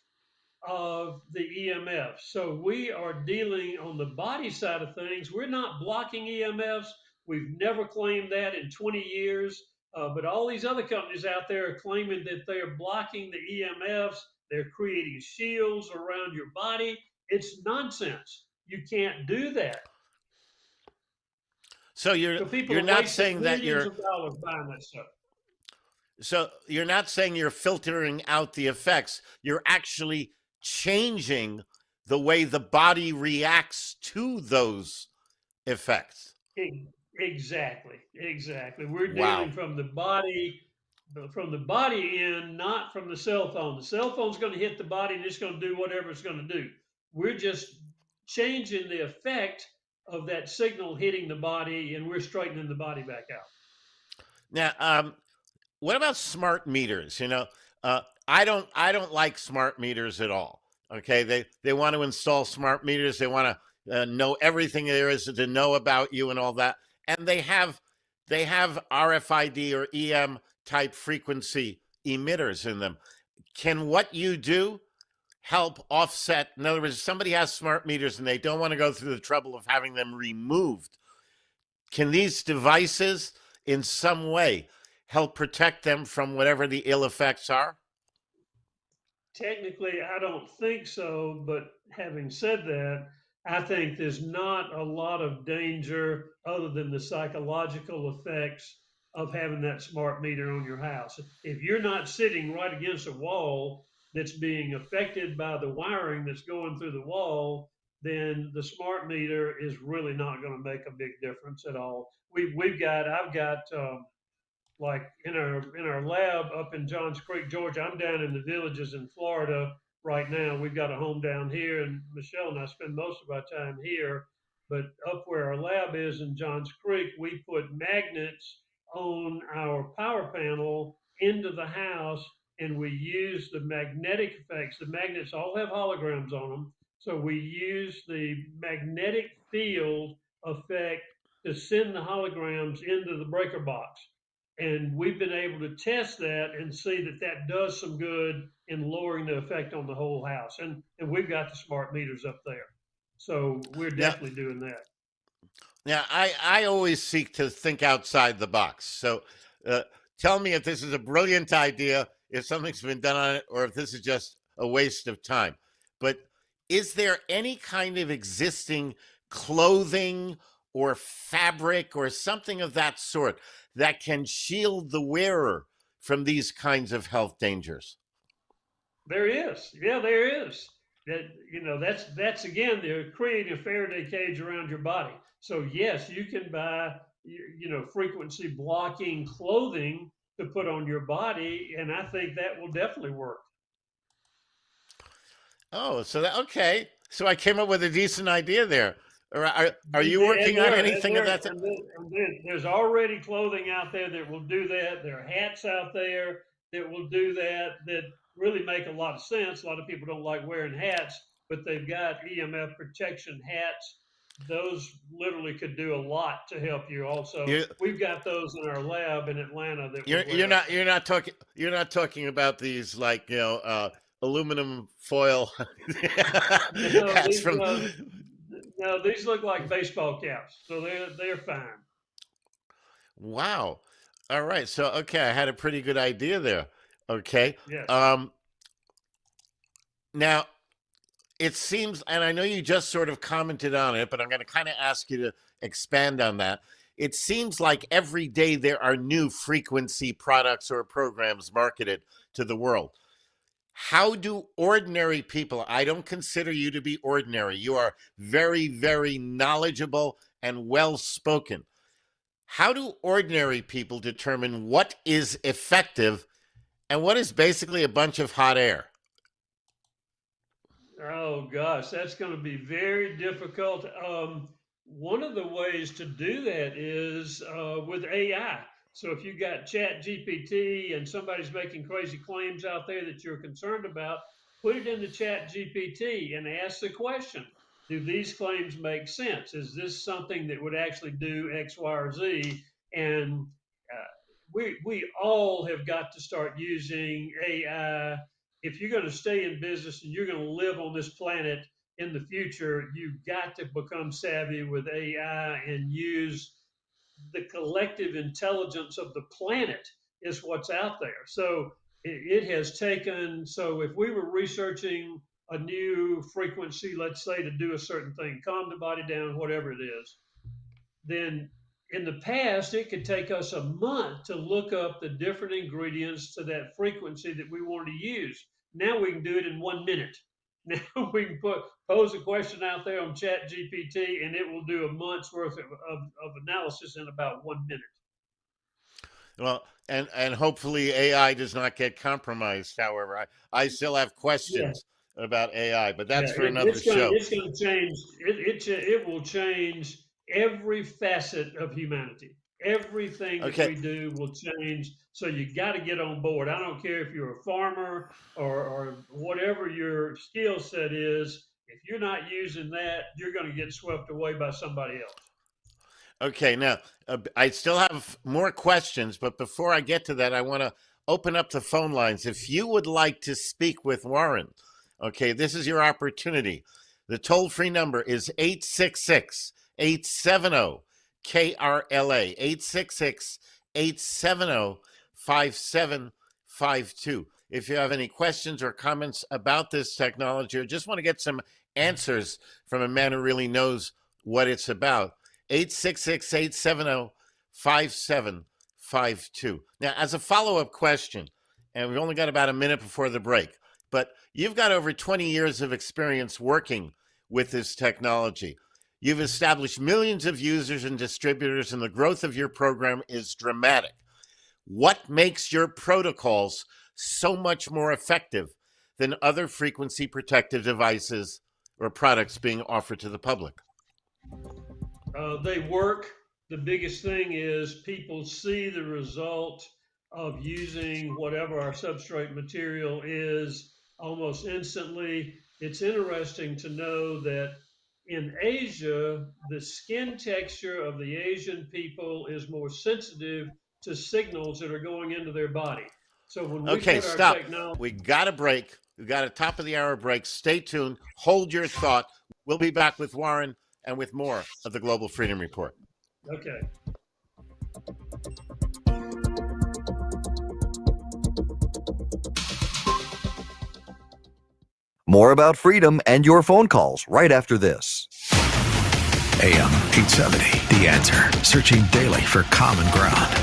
of the EMF. So we are dealing on the body side of things. We're not blocking EMFs. We've never claimed that in 20 years. But all these other companies out there are claiming that they are blocking the EMFs. They're creating shields around your body. It's nonsense. You can't do that. So you're not saying that you're dollars buying that stuff. So you're not saying you're filtering out the effects. You're actually changing the way the body reacts to those effects. Exactly. We're dealing from the body in, not from the cell phone. The cell phone's going to hit the body and it's going to do whatever it's going to do. We're just changing the effect of that signal hitting the body, and we're straightening the body back out. Now, what about smart meters? I don't like smart meters at all. Okay, they want to install smart meters. They want to know everything there is to know about you and all that. And they have RFID or EM type frequency emitters in them. Can what you do help offset? In other words, if somebody has smart meters and they don't want to go through the trouble of having them removed, can these devices in some way help protect them from whatever the ill effects are? Technically, I don't think so, but having said that, I think there's not a lot of danger other than the psychological effects of having that smart meter on your house. If you're not sitting right against a wall that's being affected by the wiring that's going through the wall, then the smart meter is really not going to make a big difference at all. I've got like in our lab up in Johns Creek, Georgia. I'm down in the Villages in Florida right now. We've got a home down here, and Michelle and I spend most of our time here. But up where our lab is in Johns Creek, we put magnets on our power panel into the house, and we use the magnetic effects. The magnets all have holograms on them. So we use the magnetic field effect to send the holograms into the breaker box. And we've been able to test that and see that that does some good in lowering the effect on the whole house. And we've got the smart meters up there. So we're definitely doing that. Now, I always seek to think outside the box. So tell me if this is a brilliant idea, if something's been done on it, or if this is just a waste of time. But is there any kind of existing clothing or fabric or something of that sort that can shield the wearer from these kinds of health dangers? There is. Yeah, there is. That's again, they're creating a Faraday cage around your body. So yes, you can buy, frequency blocking clothing to put on your body, and I think that will definitely work. Oh, okay. So I came up with a decent idea there. Are you working on anything of that? And there's already clothing out there that will do that. There are hats out there that will do that really make a lot of sense. A lot of people don't like wearing hats, but they've got EMF protection hats. Those literally could do a lot to help you. Also, we've got those in our lab in Atlanta. That you're not talking about these like aluminum foil hats No, these look like baseball caps, so they're fine. Wow. All right. So I had a pretty good idea there. Okay. Yes. Now, it seems, and I know you just sort of commented on it, but I'm going to kind of ask you to expand on that. It seems like every day there are new frequency products or programs marketed to the world. How do ordinary people, I don't consider you to be ordinary, you are very, very knowledgeable and well-spoken. How do ordinary people determine what is effective and what is basically a bunch of hot air? Oh gosh, that's going to be very difficult. One of the ways to do that is with AI. So if you got ChatGPT and somebody's making crazy claims out there that you're concerned about, put it into ChatGPT and ask the question, do these claims make sense? Is this something that would actually do X, Y, or Z? And we all have got to start using AI. If you're going to stay in business and you're going to live on this planet in the future, you've got to become savvy with AI and use the collective intelligence of the planet is what's out there. So it has taken, so if we were researching a new frequency, let's say to do a certain thing, calm the body down, whatever it is, then in the past, it could take us a month to look up the different ingredients to that frequency that we want to use. Now we can do it in 1 minute. Now we can pose a question out there on ChatGPT, and it will do a month's worth of analysis in about 1 minute. Well, and hopefully AI does not get compromised. However, I still have questions about AI, but that's for another show. It's going to change. It will change every facet of humanity. Everything that we do will change. So you got to get on board. I don't care if you're a farmer or whatever your skill set is. If you're not using that, you're going to get swept away by somebody else. Okay, now I still have more questions, but before I get to that, I want to open up the phone lines. If you would like to speak with Warren, okay, this is your opportunity. The toll-free number is 866-870-KRLA, 866-870-5752. If you have any questions or comments about this technology or just want to get some answers from a man who really knows what it's about, 866-870-5752. Now, as a follow-up question, and we've only got about a minute before the break, but you've got over 20 years of experience working with this technology. You've established millions of users and distributors, and the growth of your program is dramatic. What makes your protocols so much more effective than other frequency protective devices or products being offered to the public? They work. The biggest thing is people see the result of using whatever our substrate material is almost instantly. It's interesting to know that in Asia, the skin texture of the Asian people is more sensitive to signals that are going into their body. So when we put our technology, we got a break. We got a top of the hour break. Stay tuned. Hold your thought. We'll be back with Warren and with more of the Global Freedom Report. Okay. More about freedom and your phone calls right after this. AM 870, The Answer. Searching daily for common ground.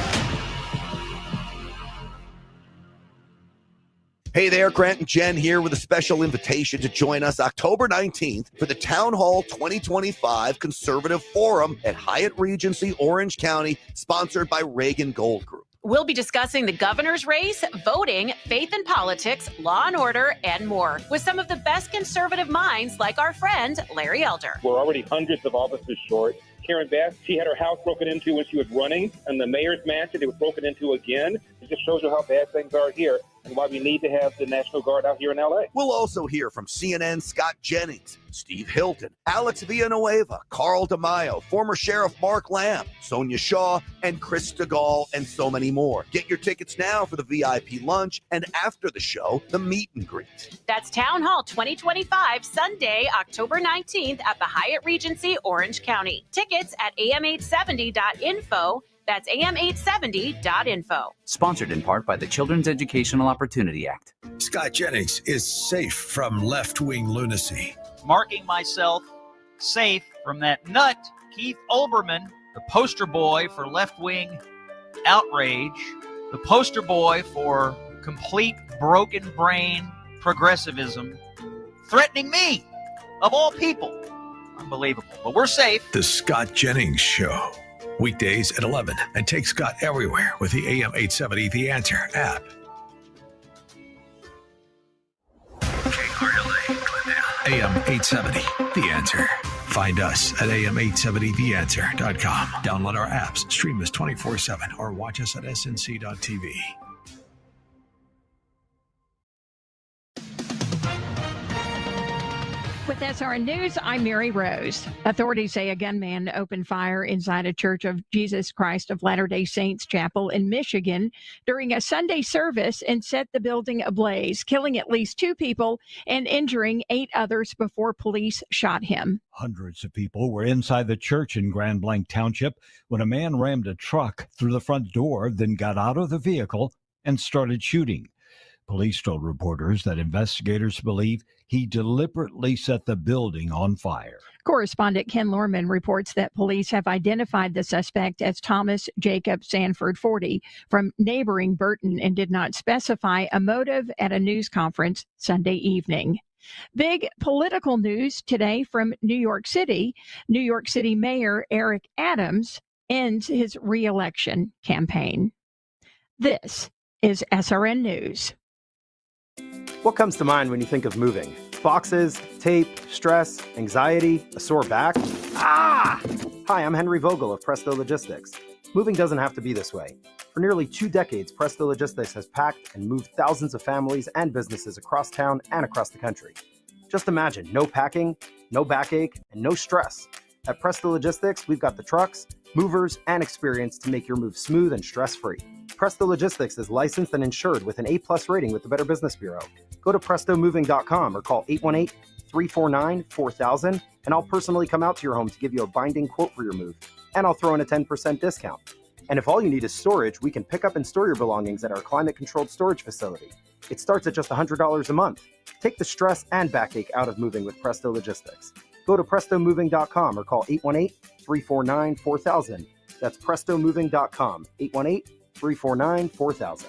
Hey there, Grant and Jen here with a special invitation to join us October 19th for the Town Hall 2025 Conservative Forum at Hyatt Regency, Orange County, sponsored by Reagan Gold Group. We'll be discussing the governor's race, voting, faith and politics, law and order, and more with some of the best conservative minds like our friend Larry Elder. We're already hundreds of offices short. Karen Bass, she had her house broken into when she was running, and the mayor's mansion, it was broken into again. It just shows you how bad things are here and why we need to have the National Guard out here in L.A. We'll also hear from CNN Scott Jennings, Steve Hilton, Alex Villanueva, Carl DeMaio, former Sheriff Mark Lamb, Sonia Shaw, and Chris DeGaulle, and so many more. Get your tickets now for the VIP lunch, and after the show, the meet and greet. That's Town Hall 2025, Sunday, October 19th at the Hyatt Regency, Orange County. Tickets at am870.info. That's am870.info. Sponsored in part by the Children's Educational Opportunity Act. Scott Jennings is safe from left-wing lunacy. Marking myself safe from that nut, Keith Olbermann, the poster boy for left-wing outrage, the poster boy for complete broken brain progressivism, threatening me, of all people. Unbelievable. But we're safe. The Scott Jennings Show. Weekdays at 11, and take Scott everywhere with the AM 870 The Answer app. KRLA, AM 870 The Answer. Find us at am870theanswer.com. Download our apps, stream us 24/7, or watch us at snc.tv. With SRN News, I'm Mary Rose. Authorities say a gunman opened fire inside a Church of Jesus Christ of Latter-day Saints chapel in Michigan during a Sunday service and set the building ablaze, killing at least 2 people and injuring 8 others before police shot him. Hundreds of people were inside the church in Grand Blanc Township when a man rammed a truck through the front door, then got out of the vehicle and started shooting. Police told reporters that investigators believe he deliberately set the building on fire. Correspondent Ken Lorman reports that police have identified the suspect as Thomas Jacob Sanford, 40, from neighboring Burton, and did not specify a motive at a news conference Sunday evening. Big political news today from New York City. New York City Mayor Eric Adams ends his re-election campaign. This is SRN News. What comes to mind when you think of moving? Boxes, tape, stress, anxiety, a sore back? Ah! Hi, I'm Henry Vogel of Presto Logistics. Moving doesn't have to be this way. For nearly 2 decades, Presto Logistics has packed and moved thousands of families and businesses across town and across the country. Just imagine no packing, no backache, and no stress. At Presto Logistics, we've got the trucks, movers, and experience to make your move smooth and stress-free. Presto Logistics is licensed and insured with an A+ rating with the Better Business Bureau. Go to prestomoving.com or call 818-349-4000, and I'll personally come out to your home to give you a binding quote for your move. And I'll throw in a 10% discount. And if all you need is storage, we can pick up and store your belongings at our climate-controlled storage facility. It starts at just $100 a month. Take the stress and backache out of moving with Presto Logistics. Go to prestomoving.com or call 818-349-4000. That's prestomoving.com, 818-349-4000.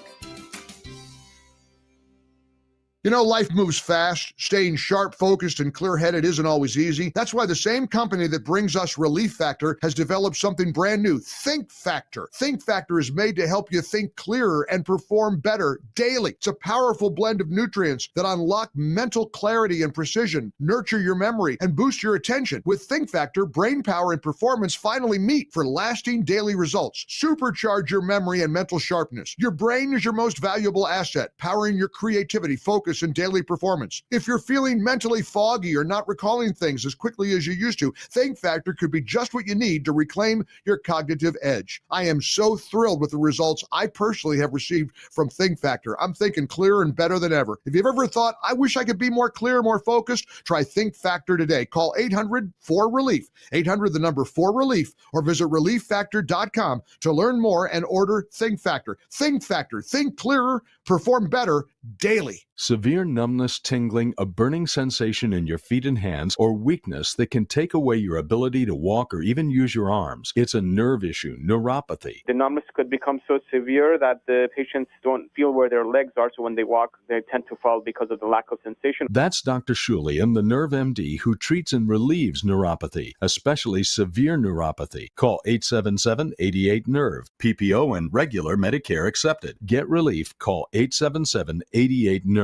You know, life moves fast. Staying sharp, focused, and clear-headed isn't always easy. That's why the same company that brings us Relief Factor has developed something brand new, Think Factor. Think Factor is made to help you think clearer and perform better daily. It's a powerful blend of nutrients that unlock mental clarity and precision, nurture your memory, and boost your attention. With Think Factor, brain power and performance finally meet for lasting daily results. Supercharge your memory and mental sharpness. Your brain is your most valuable asset, powering your creativity, focus, and daily performance. If you're feeling mentally foggy or not recalling things as quickly as you used to, Think Factor could be just what you need to reclaim your cognitive edge. I am so thrilled with the results I personally have received from Think Factor. I'm thinking clearer and better than ever. If you've ever thought, I wish I could be more clear, more focused, try Think Factor today. Call 800-4RELIEF, 800-4RELIEF, or visit relieffactor.com to learn more and order Think Factor. Think Factor. Think clearer, perform better daily. Severe numbness, tingling, a burning sensation in your feet and hands, or weakness that can take away your ability to walk or even use your arms. It's a nerve issue, neuropathy. The numbness could become so severe that the patients don't feel where their legs are, so when they walk, they tend to fall because of the lack of sensation. That's Dr. Shulian, the Nerve MD, who treats and relieves neuropathy, especially severe neuropathy. Call 877-88-NERVE. PPO and regular Medicare accepted. Get relief. Call 877-88-NERVE.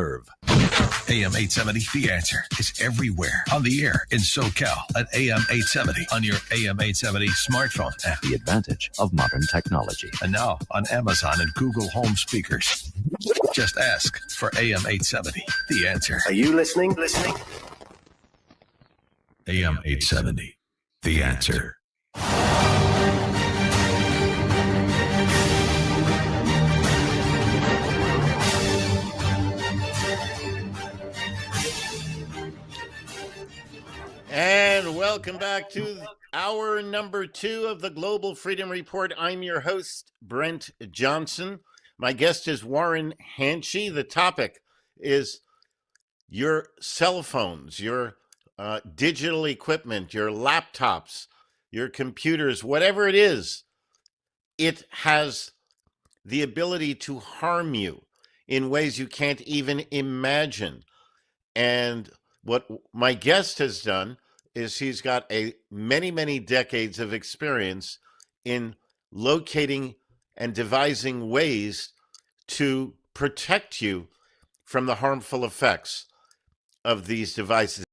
AM 870, The Answer is everywhere on the air in SoCal at AM 870 on your AM 870 smartphone app. The advantage of modern technology. And now on Amazon and Google Home speakers. Just ask for AM 870, The Answer. Are you listening? AM 870, The Answer. And welcome back to hour number 2 of the Global Freedom Report. I'm your host, Brent Johnson. My guest is Warren Hanchey. The topic is your cell phones, your digital equipment, your laptops, your computers, whatever it is, it has the ability to harm you in ways you can't even imagine. And what my guest has done is he's got many decades of experience in locating and devising ways to protect you from the harmful effects of these devices.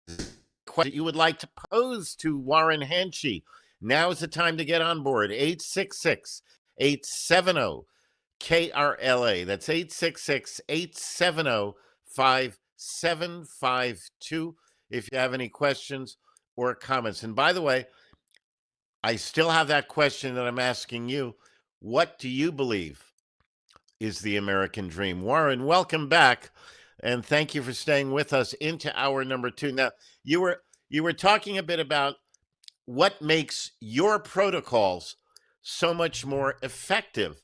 Question you would like to pose to Warren Hanchey, now is the time to get on board. 866-870-KRLA. That's 866-870-5752 if you have any questions or comments. And by the way, I still have that question that I'm asking you. What do you believe is the American dream? Warren, welcome back, and thank you for staying with us into hour number 2. Now, you were talking a bit about what makes your protocols so much more effective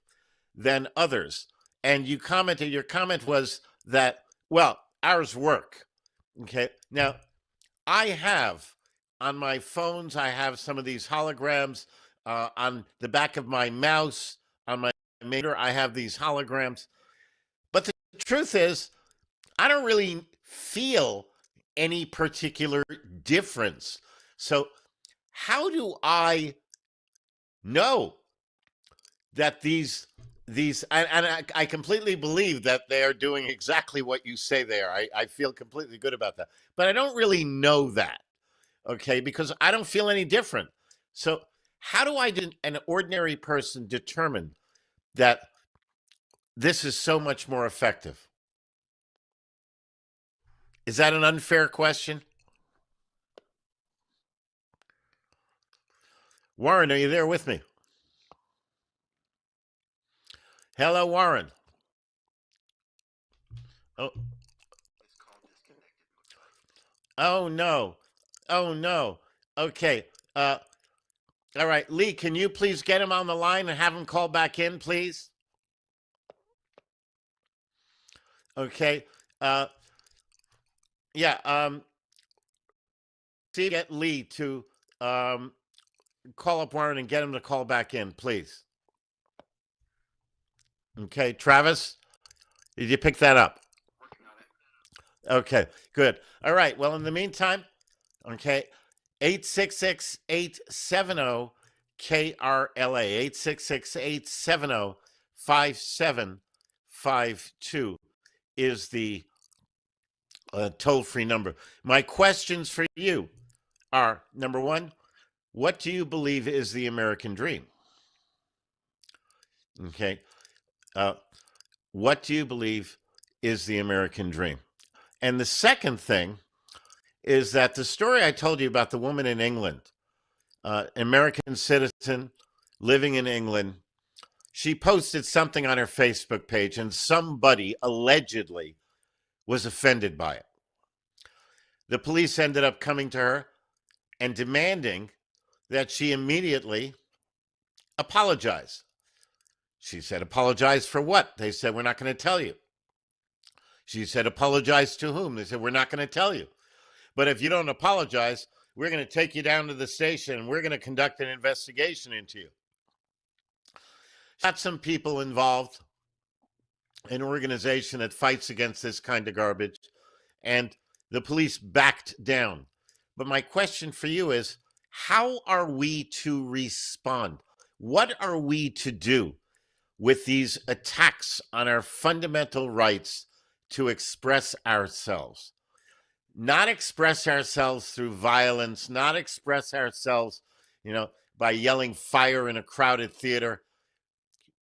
than others. And you commented, your comment was that, well, ours work. Okay. Now, I have on my phones, I have some of these holograms on the back of my mouse, on my meter, I have these holograms. But the truth is, I don't really feel any particular difference. So how do I know that these I completely believe that they are doing exactly what you say they are. I feel completely good about that. But I don't really know that, okay, because I don't feel any different. So how do an ordinary person determine that this is so much more effective? Is that an unfair question? Warren, are you there with me? Hello, Warren. Oh no. Oh no. Okay. All right, Lee, can you please get him on the line and have him call back in, please? Okay. See, get Lee to call up Warren and get him to call back in, please. Okay, Travis, did you pick that up? Okay, good. All right, well, in the meantime, okay, 866-870-KRLA, 866-870-5752 is the toll-free number. My questions for you are, number one, what do you believe is the American dream? Okay. What do you believe is the American dream? And the second thing is that the story I told you about the woman in England, American citizen living in England, she posted something on her Facebook page and somebody allegedly was offended by it. The police ended up coming to her and demanding that she immediately apologize. She said, apologize for what? They said, we're not going to tell you. She said, apologize to whom? They said, we're not going to tell you. But if you don't apologize, we're going to take you down to the station and we're going to conduct an investigation into you. Got some people involved, an organization that fights against this kind of garbage, and the police backed down. But my question for you is, how are we to respond? What are we to do with these attacks on our fundamental rights to express ourselves? Not express ourselves through violence, not express ourselves, by yelling fire in a crowded theater,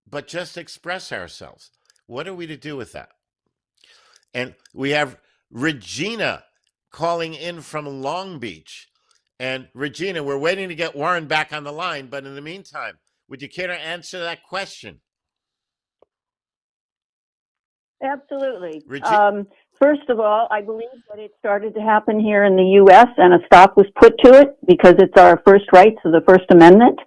but just express ourselves. What are we to do with that? And we have Regina calling in from Long Beach. And Regina, we're waiting to get Warren back on the line, but in the meantime, would you care to answer that question? Absolutely. First of all, I believe that it started to happen here in the U.S. and a stop was put to it because it's our first rights of the First Amendment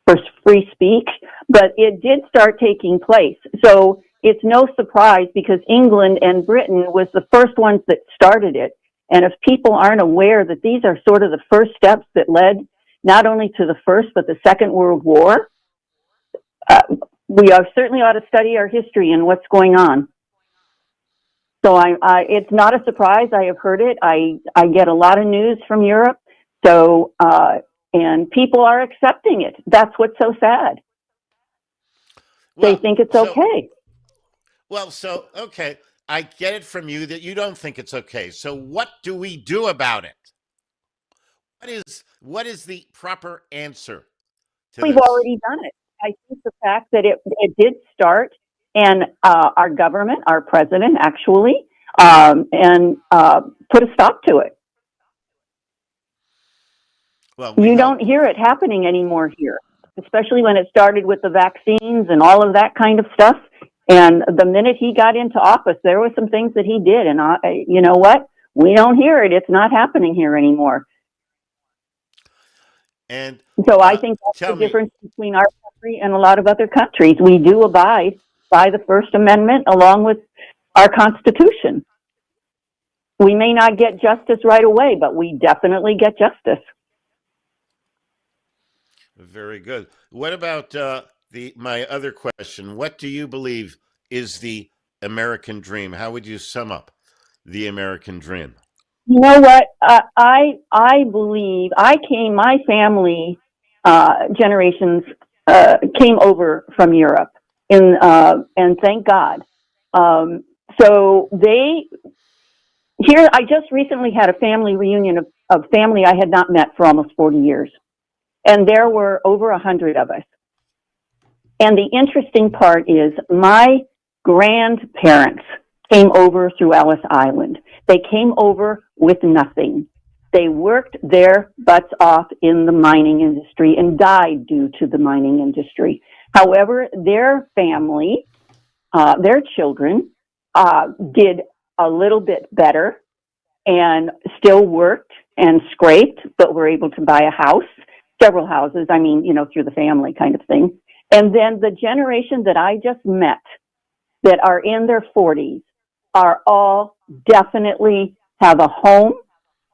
for free speech, but it did start taking place. So it's no surprise because England and Britain was the first ones that started it. And if people aren't aware that these are sort of the first steps that led not only to the First, but the Second World War, we certainly ought to study our history and what's going on. So it's not a surprise. I have heard it. I get a lot of news from Europe. So, and people are accepting it. That's what's so sad. They think it's okay. Okay. I get it from you that you don't think it's okay. So what do we do about it? What is the proper answer to We've this? already done it. I think the fact that it did start, and our government, our president, actually, and put a stop to it. Well, you don't hear it happening anymore here, especially when it started with the vaccines and all of that kind of stuff. And the minute he got into office, there were some things that he did. And you know what? We don't hear it. It's not happening here anymore. And so I think that's the difference between our country and a lot of other countries. We do abide by the First Amendment along with our Constitution. We may not get justice right away, but we definitely get justice. Very good. What about my other question? What do you believe is the American dream? How would you sum up the American dream? You know what? I believe my family generations came over from Europe, and thank God. So I just recently had a family reunion of family I had not met for almost 40 years. And there were over 100 of us. And the interesting part is my grandparents came over through Ellis Island. They came over with nothing. They worked their butts off in the mining industry and died due to the mining industry. However, their family, their children, did a little bit better and still worked and scraped, but were able to buy a house, several houses, through the family kind of thing. And then the generation that I just met that are in their 40s are all definitely have a home.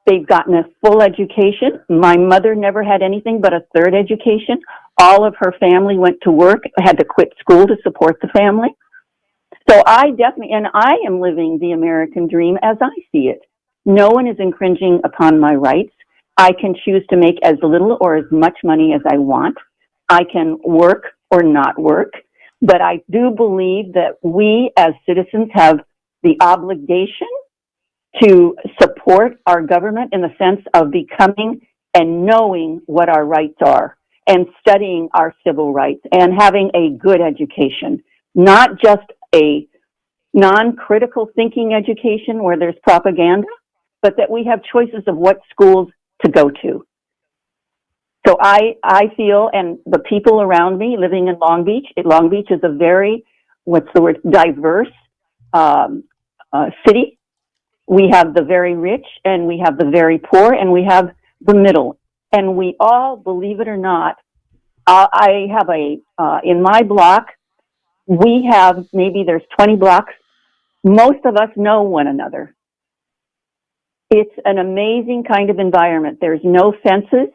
They've gotten a full education. My mother never had anything but a third education. All of her family went to work, had to quit school to support the family. So I am living the American dream as I see it. No one is infringing upon my rights. I can choose to make as little or as much money as I want. I can work or not work. But I do believe that we as citizens have the obligation to support our government in the sense of becoming and knowing what our rights are and studying our civil rights and having a good education, not just a non-critical thinking education where there's propaganda, but that we have choices of what schools to go to. So I feel, and the people around me living in Long Beach is a very, diverse city. We have the very rich and we have the very poor and we have the middle. And we all, believe it or not, I have in my block, we have, maybe there's 20 blocks Most of us know one another. It's an amazing kind of environment. There's no fences.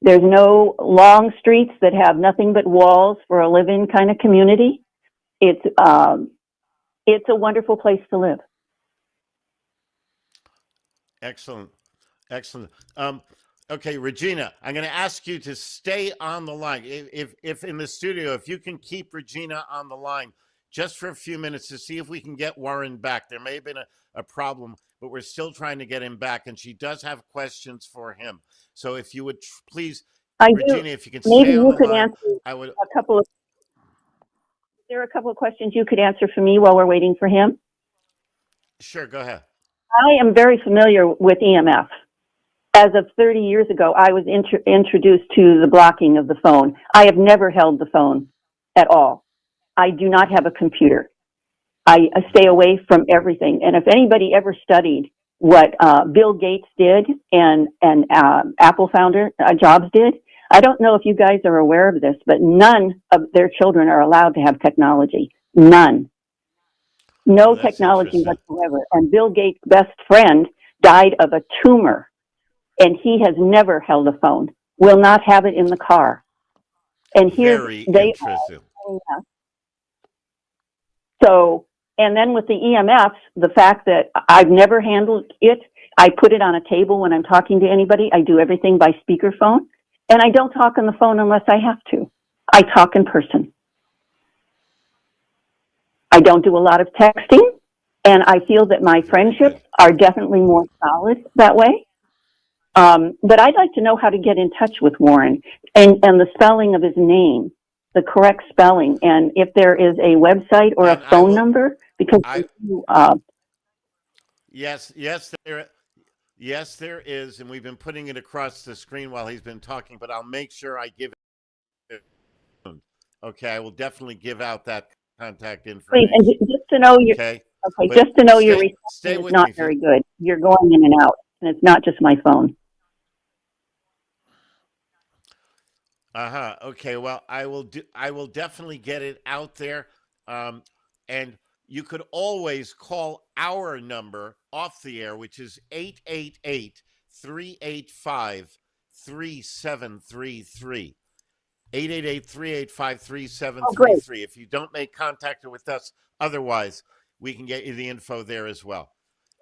There's no long streets that have nothing but walls for a live-in kind of community. It's a wonderful place to live. Excellent. Okay, Regina, I'm going to ask you to stay on the line. If in the studio, if you can keep Regina on the line just for a few minutes to see if we can get Warren back. There may have been a problem, but we're still trying to get him back, and she does have questions for him. So if you would please, Regina, if you can stay on the line, I would. There are a couple of questions you could answer for me while we're waiting for him. Sure, go ahead. I am very familiar with EMF. As of 30 years ago, I was introduced to the blocking of the phone. I have never held the phone at all. I do not have a computer. I stay away from everything. And if anybody ever studied what Bill Gates did and Apple founder Jobs did, I don't know if you guys are aware of this, but none of their children are allowed to have technology. None. No technology whatsoever. And Bill Gates' best friend died of a tumor, and he has never held a phone, will not have it in the car. And here they are. So, and then with the EMFs, the fact that I've never handled it, I put it on a table when I'm talking to anybody. I do everything by speakerphone, and I don't talk on the phone unless I have to. I talk in person. I don't do a lot of texting, and I feel that my friendships are definitely more solid that way. But I'd like to know how to get in touch with Warren and the spelling of his name, the correct spelling, and if there is a website or a phone number, because Yes, there is, and we've been putting it across the screen while he's been talking, but I'll make sure I give it. Okay, I will definitely give out that contact information. Please, and just to know your just to know your reception is not very good. You're going in and out, and it's not just my phone. Okay. Well, I will definitely get it out there. And you could always call our number off the air, which is 888-385-3733. 888-385-3733. If you don't make contact with us, otherwise, we can get you the info there as well.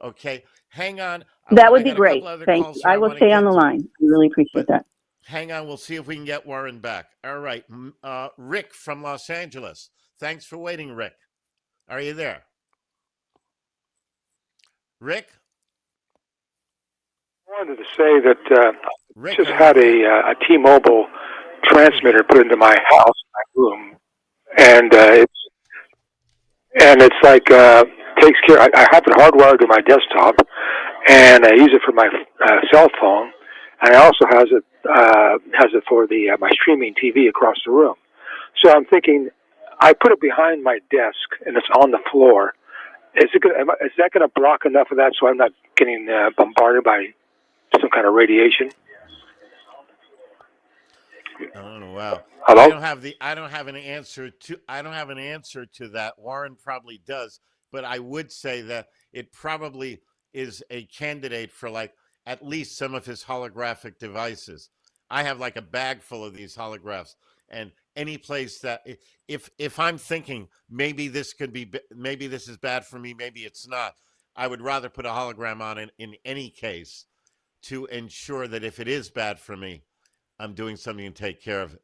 Okay. Hang on. That would be great. Thank you. I will stay on the line. I really appreciate that. Hang on. We'll see if we can get Warren back. All right. Rick from Los Angeles. Thanks for waiting, Rick. Are you there? Rick? I wanted to say that I just had a T-Mobile transmitter put into my house, my room, and it's like takes care. I have it hardwired to my desktop, and I use it for my cell phone, and I also has it for the my streaming TV across the room. So I'm thinking, I put it behind my desk, and it's on the floor. Is that going to block enough of that so I'm not getting bombarded by some kind of radiation? Oh wow! Hello? I don't have an answer to that. Warren probably does, but I would say that it probably is a candidate for like at least some of his holographic devices. I have like a bag full of these holographs, and any place that if I'm thinking maybe this is bad for me, maybe it's not, I would rather put a hologram on it in any case to ensure that if it is bad for me, I'm doing something to take care of it.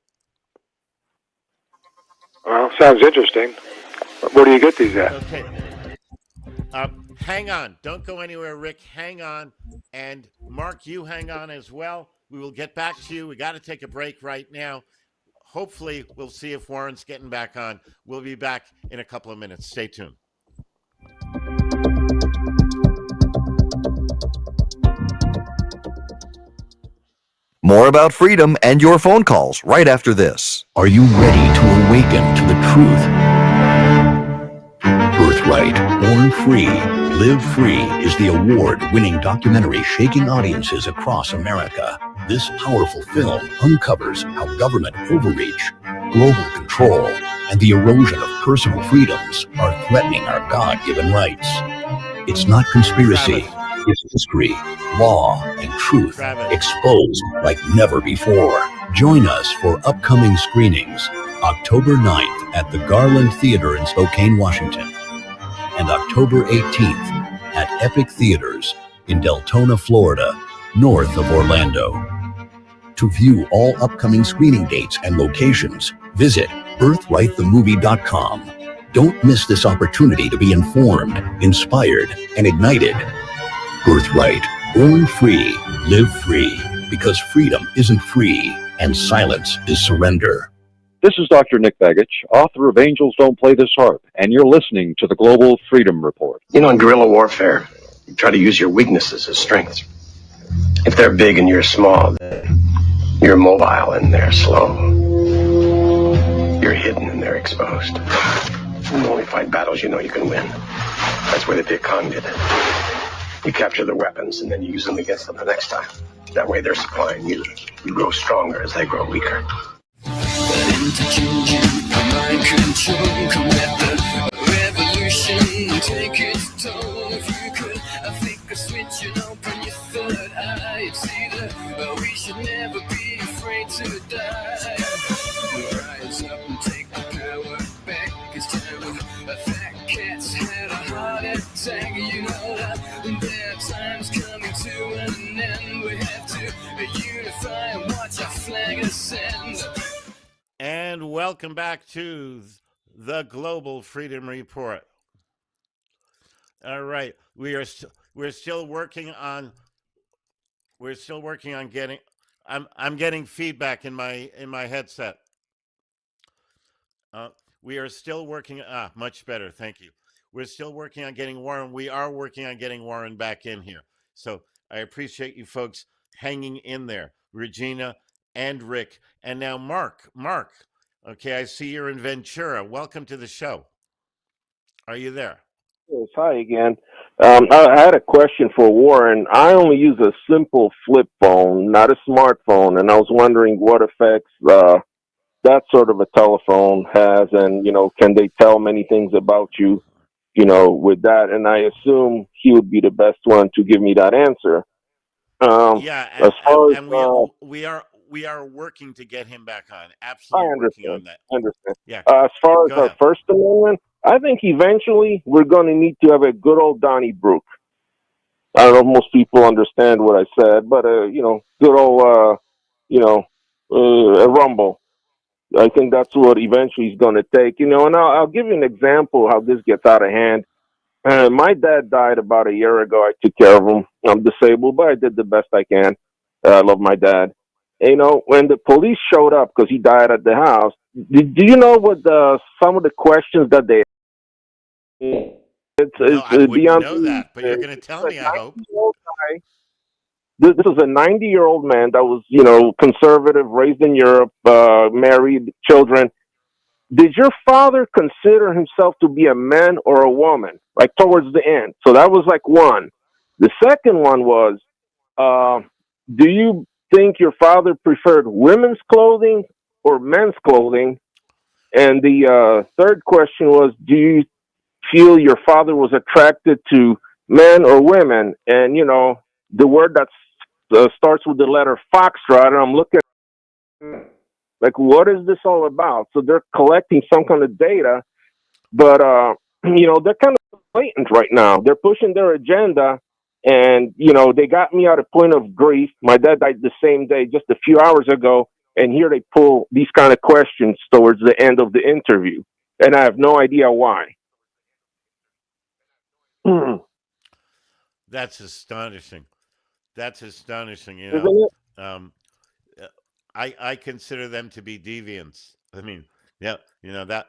Well, sounds interesting. Where do you get these at? Okay. Hang on. Don't go anywhere, Rick. Hang on. And Mark, you hang on as well. We will get back to you. We got to take a break right now. Hopefully, we'll see if Warren's getting back on. We'll be back in a couple of minutes. Stay tuned. More about freedom and your phone calls right after this. Are you ready to awaken to the truth? Birthright, Born Free, Live Free is the award-winning documentary shaking audiences across America. This powerful film uncovers how government overreach, global control and the erosion of personal freedoms are threatening our God-given rights. It's not conspiracy. It's history, law, and truth exposed like never before. Join us for upcoming screenings October 9th at the Garland Theater in Spokane, Washington, and October 18th at Epic Theaters in Deltona, Florida, north of Orlando. To view all upcoming screening dates and locations, visit birthrightthemovie.com. Don't miss this opportunity to be informed, inspired, and ignited. Birthright. Born free. Live free. Because freedom isn't free, and silence is surrender. This is Dr. Nick Begich, author of Angels Don't Play This Harp, and you're listening to the Global Freedom Report. You know, in guerrilla warfare, you try to use your weaknesses as strengths. If they're big and you're small, then you're mobile and they're slow. You're hidden and they're exposed. You only fight battles you know you can win. That's where the Viet Cong did it. You capture the weapons and then you use them against them the next time. That way they're supplying you. You grow stronger as they grow weaker. Mind control, come let the revolution take its toll. If you could flick a switch and open your third eye, you'd see that we should never be afraid to die. Rise up and take the power back. It's time when fat cats had a heart attack. You know that their time's coming to an end. We have to unify and watch our flag ascend. And welcome back to the Global Freedom Report. All right, we're still working on getting. I'm getting feedback in my headset. We are still working. Much better, thank you. We're still working on getting Warren. We are working on getting Warren back in here. So I appreciate you folks hanging in there, Regina and Rick, and now Mark. Okay, I see you're in Ventura. Welcome to the show. Are you there? Yes, hi again. I had a question for Warren. I only use a simple flip phone, not a smartphone, and I was wondering what effects that sort of a telephone has, and, can they tell many things about you, with that? And I assume he would be the best one to give me that answer. We are working to get him back on. I Absolutely working on that. understand. Yeah. As far as Go our ahead. First Amendment, I think eventually we're going to need to have a good old Donnybrook. I don't know if most people understand what I said, but good old, a rumble. I think that's what eventually is going to take. And I'll give you an example how this gets out of hand. My dad died about a year ago. I took care of him. I'm disabled, but I did the best I can. I love my dad. When the police showed up because he died at the house, do you know what some of the questions that they? I wouldn't know that, but you're going to tell me, I hope. This is a 90-year-old man that was, conservative, raised in Europe, married, children. Did your father consider himself to be a man or a woman, like towards the end? So that was like one. The second one was, do you think your father preferred women's clothing or men's clothing? And the third question was, do you feel your father was attracted to men or women? And, the word that starts with the letter foxtrot, and I'm looking like, what is this all about? So they're collecting some kind of data, but, they're kind of blatant right now. They're pushing their agenda. And, they got me at a point of grief. My dad died the same day, just a few hours ago. And here they pull these kind of questions towards the end of the interview. And I have no idea why. That's astonishing. That's astonishing. Isn't it? I consider them to be deviants. I mean, yeah, that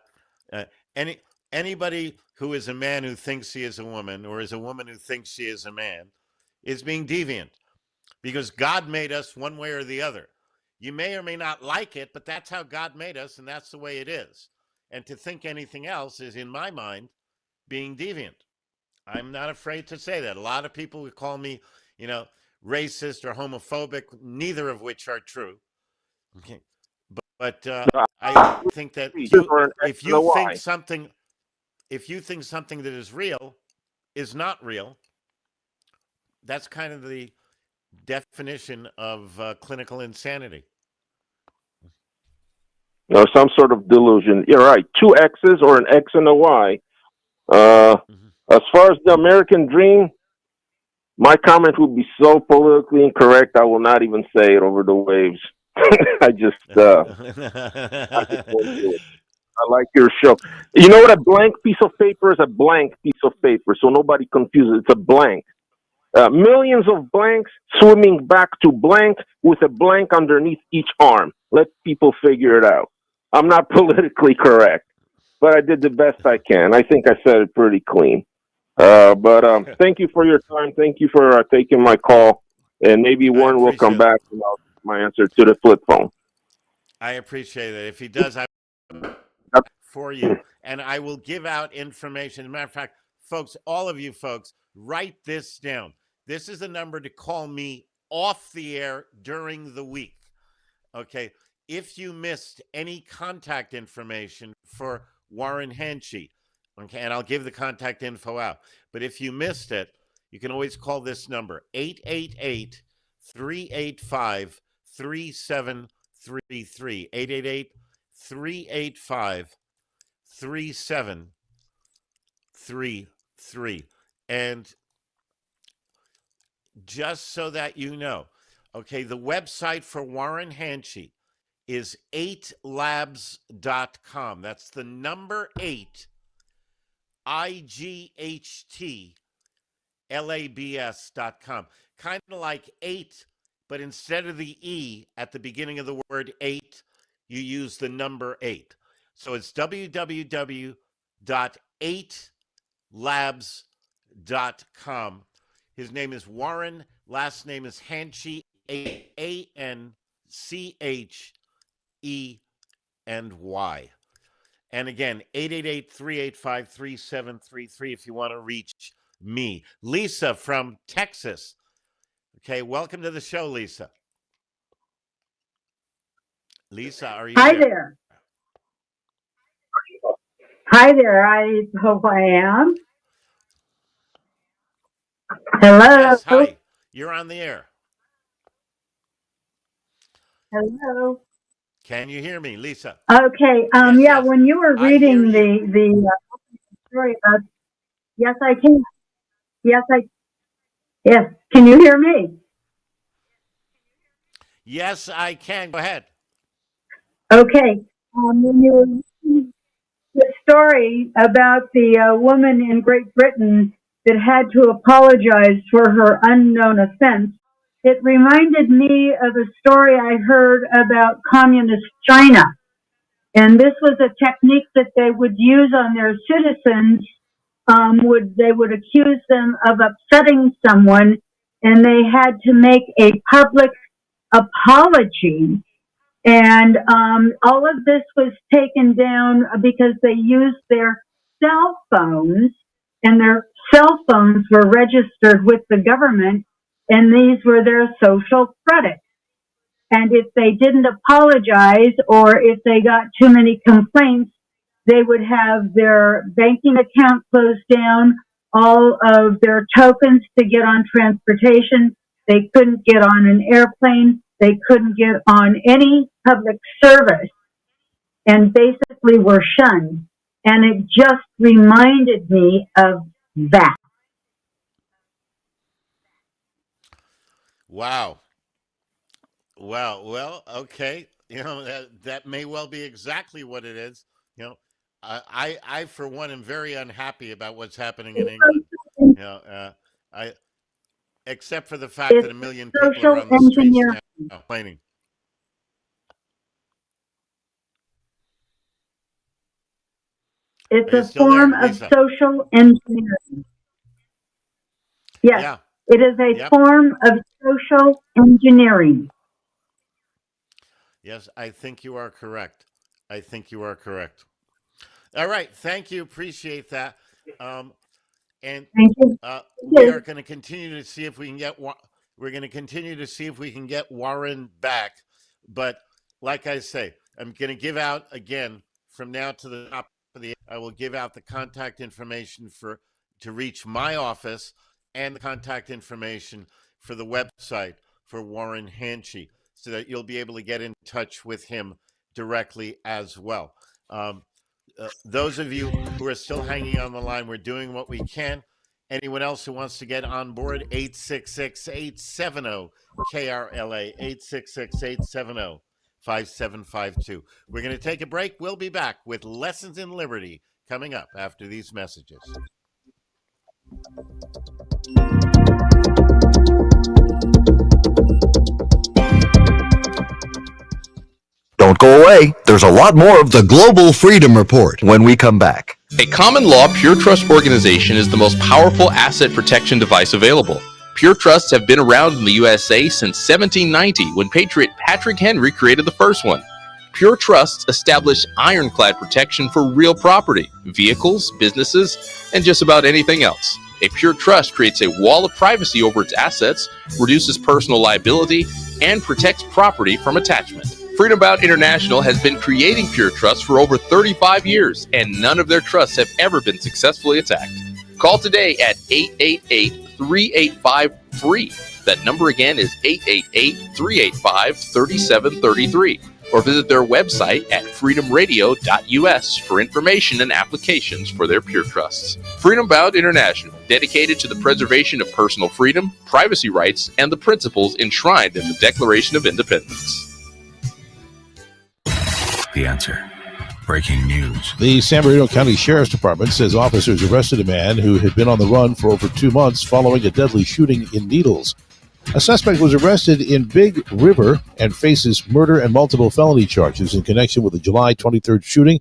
anybody who is a man who thinks he is a woman, or is a woman who thinks she is a man, is being deviant, because God made us one way or the other. You may or may not like it, but that's how God made us, and that's the way it is. And to think anything else is, in my mind, being deviant. I'm not afraid to say that. A lot of people would call me, racist or homophobic, neither of which are true. Okay. But I think that if you think something that is real is not real, that's kind of the definition of clinical insanity. Or some sort of delusion. You're right. Two X's or an X and a Y. As far as the American dream, my comment would be so politically incorrect, I will not even say it over the waves. I just won't do it. I like your show. You know what a blank piece of paper is? A blank piece of paper, so nobody confuses. It's a blank. Millions of blanks swimming back to blank with a blank underneath each arm. Let people figure it out. I'm not politically correct, but I did the best I can. I think I said it pretty clean. But thank you for your time. Thank you for taking my call. And maybe Warren will come back and I'll give my answer to the flip phone. I appreciate it. If he does, I for you. And I will give out information. As a matter of fact, folks, all of you folks, write this down. This is the number to call me off the air during the week. Okay. If you missed any contact information for Warren Hanchey, okay, and I'll give the contact info out. But if you missed it, you can always call this number, 888-385-3733, 888-385-3733. And just so that you know, okay, the website for Warren Hanchey is 8labs.com. That's the number 8, IGHTLABS.com. Kind of like 8, but instead of the E at the beginning of the word 8, you use the number 8. So it's www.8labs.com. His name is Warren. Last name is Hanchey, ANCHENY. And again, 888-385-3733 if you want to reach me. Lisa from Texas. Okay, welcome to the show, Lisa. Lisa, are you Hi there. Hi there. I hope I am. Hello. Yes, hi. You're on the air. Hello. Can you hear me, Lisa? Okay. Yeah. When you were reading the story about, yes, I can. Yes. Can you hear me? Yes, I can. Go ahead. Okay. When you were reading the story about the woman in Great Britain that had to apologize for her unknown offense, it reminded me of a story I heard about communist China. And this was a technique that they would use on their citizens. They would accuse them of upsetting someone, and they had to make a public apology. And all of this was taken down because they used their cell phones, and their cell phones were registered with the government, and these were their social credits. And if they didn't apologize, or if they got too many complaints, they would have their banking account closed down, all of their tokens to get on transportation. They couldn't get on an airplane. They couldn't get on any public service, and basically were shunned. And it just reminded me of that. Wow. Well, okay. You know, that may well be exactly what it is. You know, I for one am very unhappy about what's happening in England. You know, except for the fact that 1 million people are on the streets now complaining. It's a form of social engineering. Yes, Yeah. it is a form of social engineering. Yes, I think you are correct. I think you are correct. All right, thank you. Appreciate that. And Thank you. we are going to continue to see if we can get. We're going to continue to see if we can get Warren back. But like I say, I'm going to give out, again, from now to the top of the, I will give out the contact information to reach my office and the contact information for the website for Warren Hanchey, so that you'll be able to get in touch with him directly as well. Those of you who are still hanging on the line, we're doing what we can. Anyone else who wants to get on board, 866-870-KRLA, 866-870-5752. We're going to take a break. We'll be back with Lessons in Liberty coming up after these messages. Don't go away. There's a lot more of the Global Freedom Report when we come back. A common law pure trust organization is the most powerful asset protection device available. Pure trusts have been around in the USA since 1790, when Patriot Patrick Henry created the first one. Pure trusts establish ironclad protection for real property, vehicles, businesses, and just about anything else. A pure trust creates a wall of privacy over its assets, reduces personal liability, and protects property from attachment. Freedom Bound International has been creating pure trusts for over 35 years, and none of their trusts have ever been successfully attacked. Call today at 888-385-FREE. That number again is 888-385-3733. Or visit their website at freedomradio.us for information and applications for their pure trusts. Freedom Bound International, dedicated to the preservation of personal freedom, privacy rights, and the principles enshrined in the Declaration of Independence. The Answer. Breaking news. The San Bernardino County Sheriff's Department says officers arrested a man who had been on the run for over 2 months following a deadly shooting in Needles. A suspect was arrested in Big River and faces murder and multiple felony charges in connection with the July 23rd shooting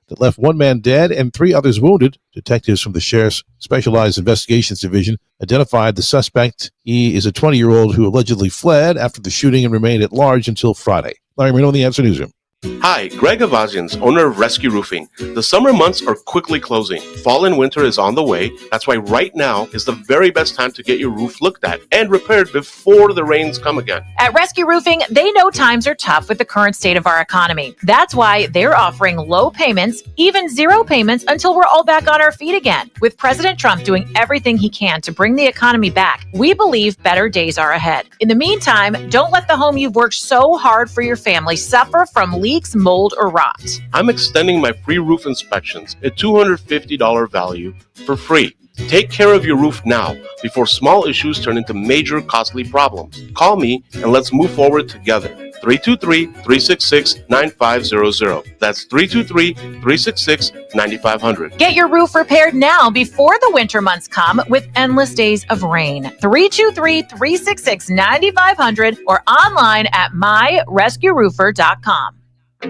that left one man dead and 3 others wounded. Detectives from the Sheriff's Specialized Investigations Division identified the suspect. He is a 20-year-old who allegedly fled after the shooting and remained at large until Friday. Larry Marino in the Answer Newsroom. Hi, Greg Avazians, owner of Rescue Roofing. The summer months are quickly closing. Fall and winter is on the way. That's why right now is the very best time to get your roof looked at and repaired before the rains come again. At Rescue Roofing, they know times are tough with the current state of our economy. That's why they're offering low payments, even 0 payments, until we're all back on our feet again. With President Trump doing everything he can to bring the economy back, we believe better days are ahead. In the meantime, don't let the home you've worked so hard for your family suffer from leaks, mold, or rot. I'm extending my free roof inspections, a $250 value, for free. Take care of your roof now before small issues turn into major costly problems. Call me and let's move forward together. 323-366-9500. That's 323-366-9500. Get your roof repaired now before the winter months come with endless days of rain. 323-366-9500 or online at myrescueroofer.com.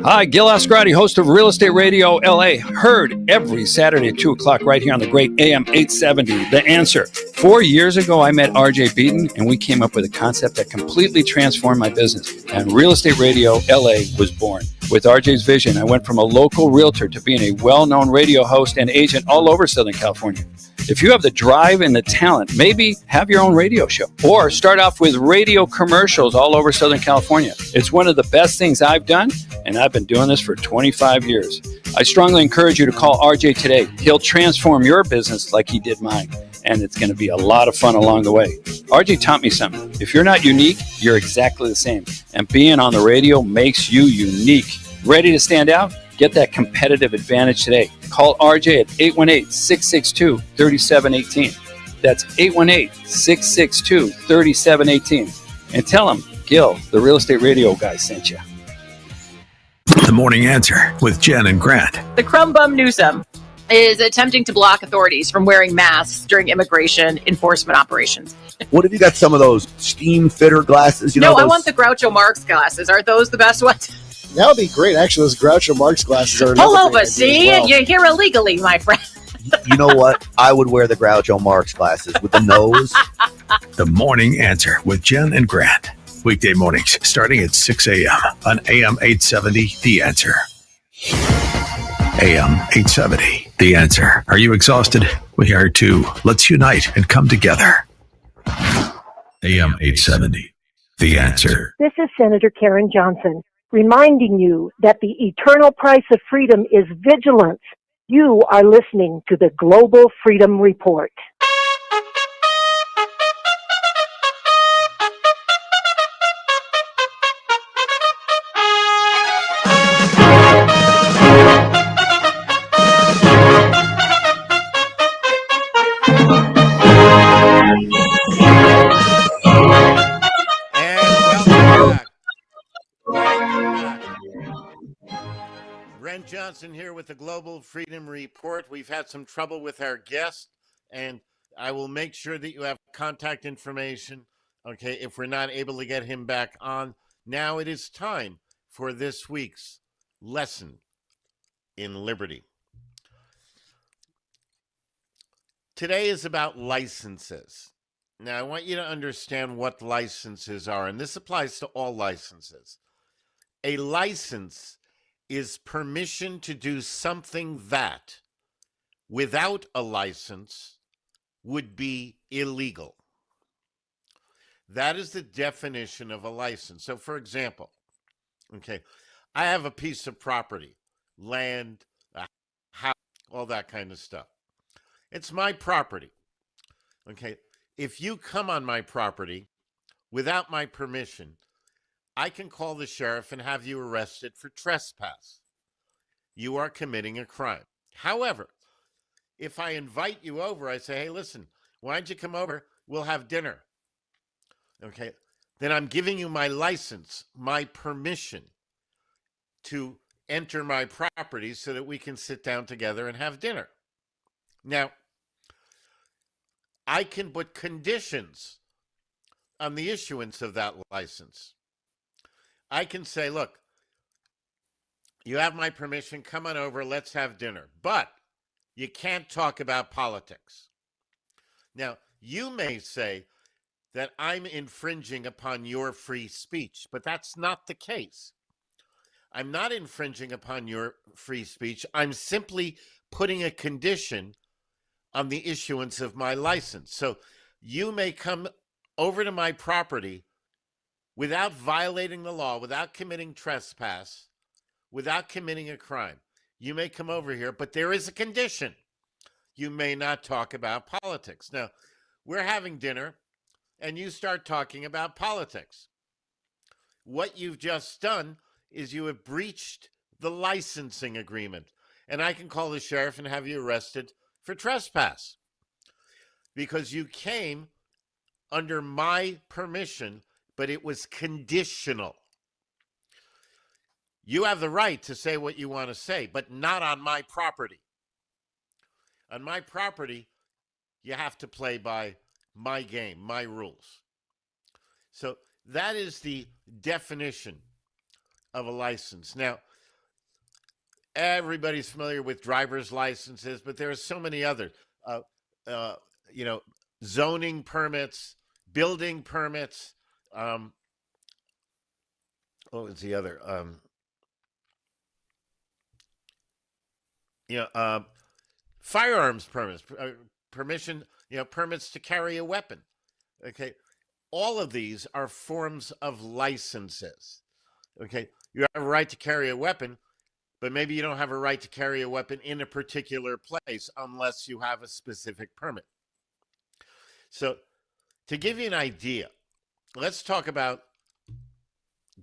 Hi, Gil Ascarati, host of Real Estate Radio LA. Heard every Saturday at 2 o'clock right here on the great AM 870, The Answer. 4 years ago, I met RJ Beaton, and we came up with a concept that completely transformed my business. And Real Estate Radio LA was born. With RJ's vision, I went from a local realtor to being a well-known radio host and agent all over Southern California. If you have the drive and the talent, maybe have your own radio show or start off with radio commercials all over Southern California. It's one of the best things I've done, and I've been doing this for 25 years. I strongly encourage you to call RJ today. He'll transform your business like he did mine, and it's going to be a lot of fun along the way. RJ taught me something. If you're not unique, you're exactly the same, and being on the radio makes you unique. Ready to stand out? Get that competitive advantage today. Call RJ at 818-662-3718. That's 818-662-3718. And tell him Gil, the Real Estate Radio guy, sent you. The Morning Answer with Jen and Grant. The crumb bum Newsom is attempting to block authorities from wearing masks during immigration enforcement operations. What if you got some of those steam fitter glasses? No, I want the Groucho Marx glasses. Aren't those the best ones? That would be great. Actually, those Groucho Marx glasses are Pull over, see? Well. You're here illegally, my friend. You know what? I would wear the Groucho Marx glasses with the nose. The Morning Answer with Jen and Grant. Weekday mornings starting at 6 a.m. on AM 870, The Answer. AM 870, The Answer. Are you exhausted? We are too. Let's unite and come together. AM 870, The Answer. This is Senator Karen Johnson. reminding you that the eternal price of freedom is vigilance. You are listening to the Global Freedom Report. Brent Johnson here with the Global Freedom Report. We've had some trouble with our guest, and I will make sure that you have contact information, okay, if we're not able to get him back on. Now it is time for this week's lesson in liberty. Today is about licenses. Now, I want you to understand what licenses are, and this applies to all licenses. A license is permission to do something that, without a license, would be illegal. That is the definition of a license. So, for example, okay, I have a piece of property, land, a house, all that kind of stuff. It's my property. Okay, if you come on my property without my permission, I can call the sheriff and have you arrested for trespass. You are committing a crime. However, if I invite you over, I say, hey, listen, why don't you come over? We'll have dinner. Okay, then I'm giving you my license, my permission to enter my property so that we can sit down together and have dinner. Now, I can put conditions on the issuance of that license. I can say, look, you have my permission, come on over, let's have dinner. But you can't talk about politics. Now, you may say that I'm infringing upon your free speech, but that's not the case. I'm not infringing upon your free speech. I'm simply putting a condition on the issuance of my license. So you may come over to my property without violating the law, without committing trespass, without committing a crime. You may come over here, but there is a condition. You may not talk about politics. Now, we're having dinner, and you start talking about politics. What you've just done is you have breached the licensing agreement, and I can call the sheriff and have you arrested for trespass because you came under my permission, but it was conditional. You have the right to say what you want to say, but not on my property. On my property, you have to play by my game, my rules. So that is the definition of a license. Now, everybody's familiar with driver's licenses, but there are so many others. Zoning permits, building permits. What was the other? Firearms permits, permission, permits to carry a weapon. Okay. All of these are forms of licenses. Okay. You have a right to carry a weapon, but maybe you don't have a right to carry a weapon in a particular place unless you have a specific permit. So to give you an idea, let's talk about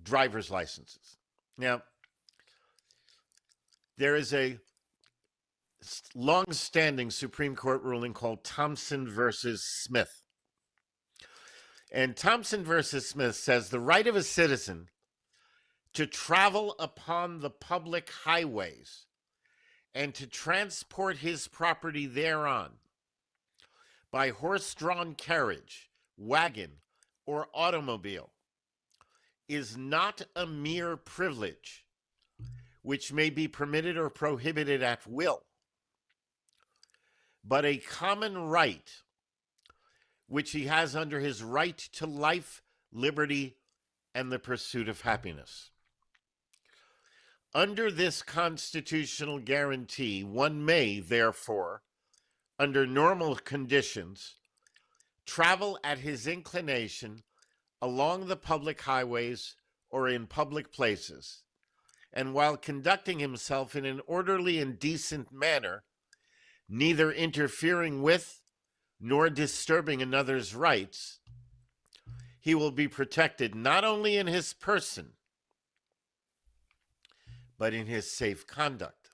driver's licenses. Now, there is a long-standing Supreme Court ruling called Thompson versus Smith. And Thompson versus Smith says the right of a citizen to travel upon the public highways and to transport his property thereon by horse-drawn carriage, wagon, or automobile is not a mere privilege which may be permitted or prohibited at will, but a common right which he has under his right to life, liberty, and the pursuit of happiness. Under this constitutional guarantee, one may, therefore, under normal conditions, travel at his inclination along the public highways or in public places, and while conducting himself in an orderly and decent manner, neither interfering with nor disturbing another's rights, he will be protected not only in his person, but in his safe conduct.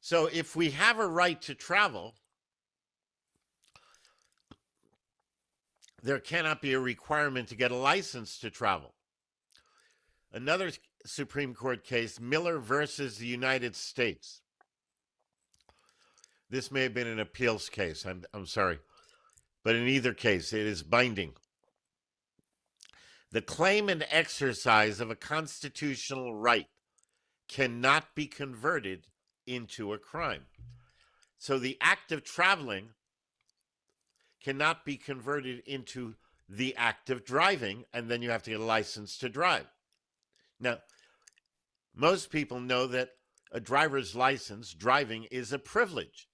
So if we have a right to travel, there cannot be a requirement to get a license to travel. Another Supreme Court case, Miller versus the United States. This may have been an appeals case, I'm sorry. But in either case, it is binding. The claim and exercise of a constitutional right cannot be converted into a crime. So the act of traveling cannot be converted into the act of driving, and then you have to get a license to drive. Now, most people know that a driver's license, driving, is a privilege.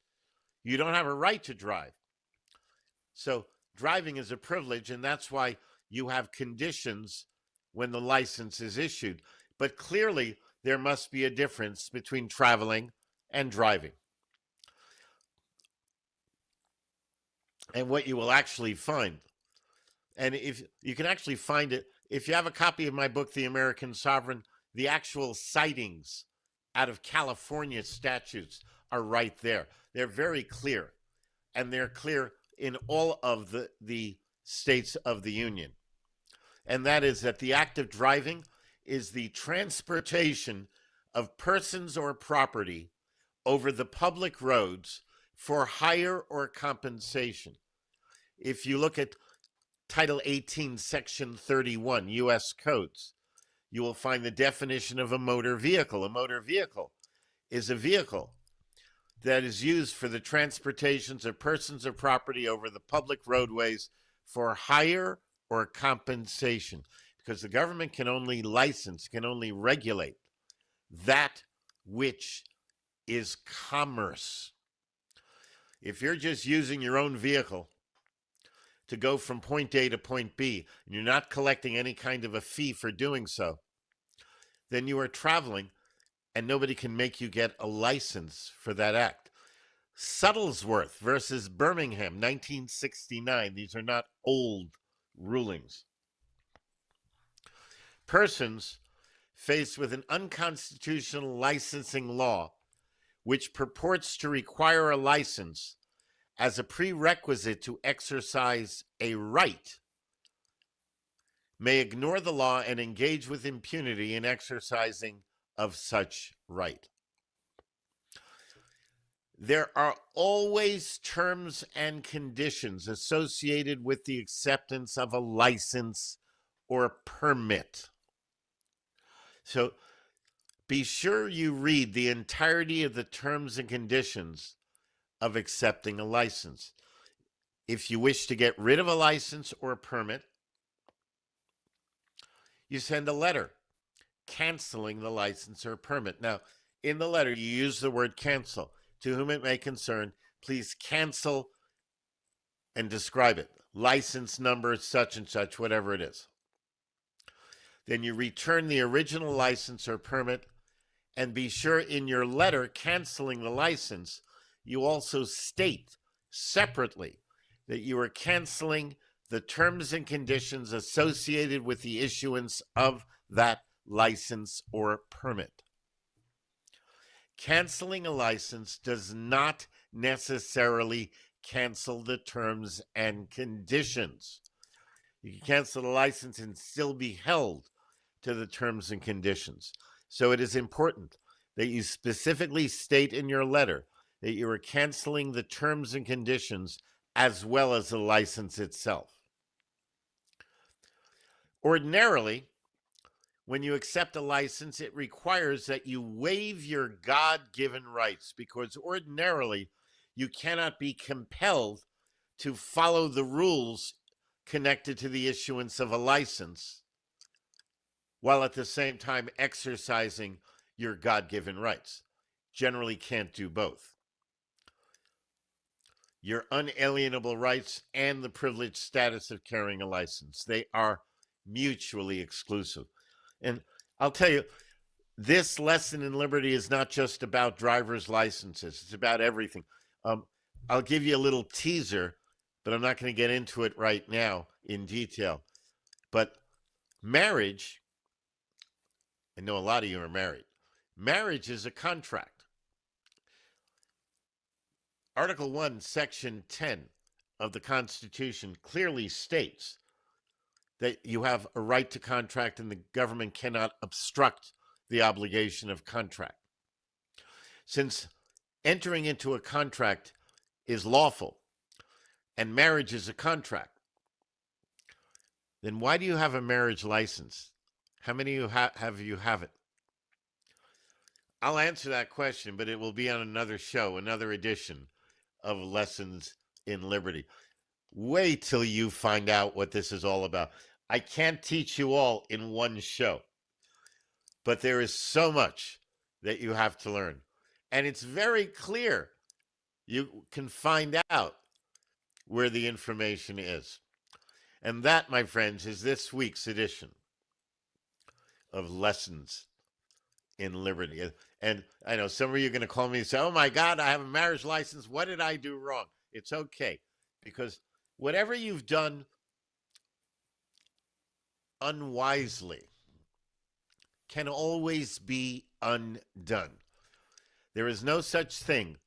You don't have a right to drive. So driving is a privilege, and that's why you have conditions when the license is issued. But clearly, there must be a difference between traveling and driving. And what you will actually find, and if you can actually find it, if you have a copy of my book, The American Sovereign, the actual citings out of California statutes are right there. They're very clear, and they're clear in all of the states of the Union. And that is that the act of driving is the transportation of persons or property over the public roads for hire or compensation. If you look at Title 18, Section 31, U.S. Codes, you will find the definition of a motor vehicle. A motor vehicle is a vehicle that is used for the transportations of persons or property over the public roadways for hire or compensation, because the government can only license, can only regulate that which is commerce. If you're just using your own vehicle to go from point A to point B, and you're not collecting any kind of a fee for doing so, then you are traveling, and nobody can make you get a license for that act. Shuttlesworth versus Birmingham, 1969. These are not old rulings. Persons faced with an unconstitutional licensing law which purports to require a license as a prerequisite to exercise a right may ignore the law and engage with impunity in exercising of such right. There are always terms and conditions associated with the acceptance of a license or permit. So be sure you read the entirety of the terms and conditions of accepting a license. If you wish to get rid of a license or a permit, you send a letter canceling the license or permit. Now, in the letter, you use the word cancel. To whom it may concern, please cancel and describe it. License number, such and such, whatever it is. Then you return the original license or permit, and be sure in your letter canceling the license, you also state separately that you are canceling the terms and conditions associated with the issuance of that license or permit. Canceling a license does not necessarily cancel the terms and conditions. You can cancel the license and still be held to the terms and conditions. So it is important that you specifically state in your letter that you are canceling the terms and conditions as well as the license itself. Ordinarily, when you accept a license, it requires that you waive your God-given rights, because ordinarily you cannot be compelled to follow the rules connected to the issuance of a license while at the same time exercising your God-given rights. Generally can't do both. your unalienable rights and the privileged status of carrying a license. They are mutually exclusive. And I'll tell you, this lesson in liberty is not just about driver's licenses. It's about everything. I'll give you a little teaser, but I'm not going to get into it right now in detail. But marriage, I know a lot of you are married. Marriage is a contract. Article 1, Section 10 of the Constitution clearly states that you have a right to contract and the government cannot obstruct the obligation of contract. Since entering into a contract is lawful and marriage is a contract, then why do you have a marriage license? How many of you have it? I'll answer that question, but it will be on another show, another edition of Lessons in Liberty. Wait till you find out what this is all about. I can't teach you all in one show, but there is so much that you have to learn. And it's very clear. You can find out where the information is. And that, my friends, is this week's edition of Lessons in Liberty. And I know some of you are going to call me and say, oh my God, I have a marriage license. What did I do wrong? It's okay. Because whatever you've done unwisely can always be undone. There is no such thing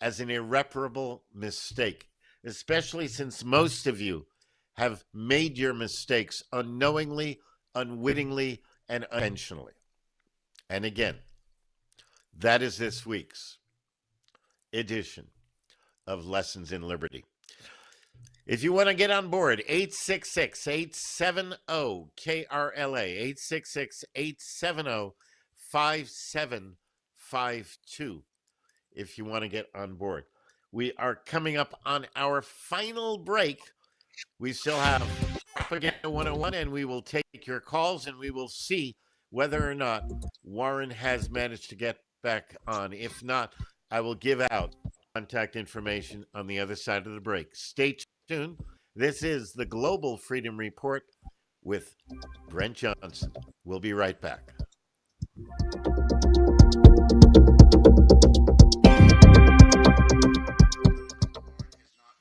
as an irreparable mistake, especially since most of you have made your mistakes unknowingly, unwittingly, and unintentionally. And again, that is this week's edition of Lessons in Liberty. If you want to get on board, 866-870-KRLA, 866-870-5752, if you want to get on board. We are coming up on our final break. We still have Propaganda 101, and we will take your calls, and we will see whether or not Warren has managed to get back on. If not, I will give out contact information on the other side of the break. Stay tuned. This is the Global Freedom Report with Brent Johnson. We'll be right back.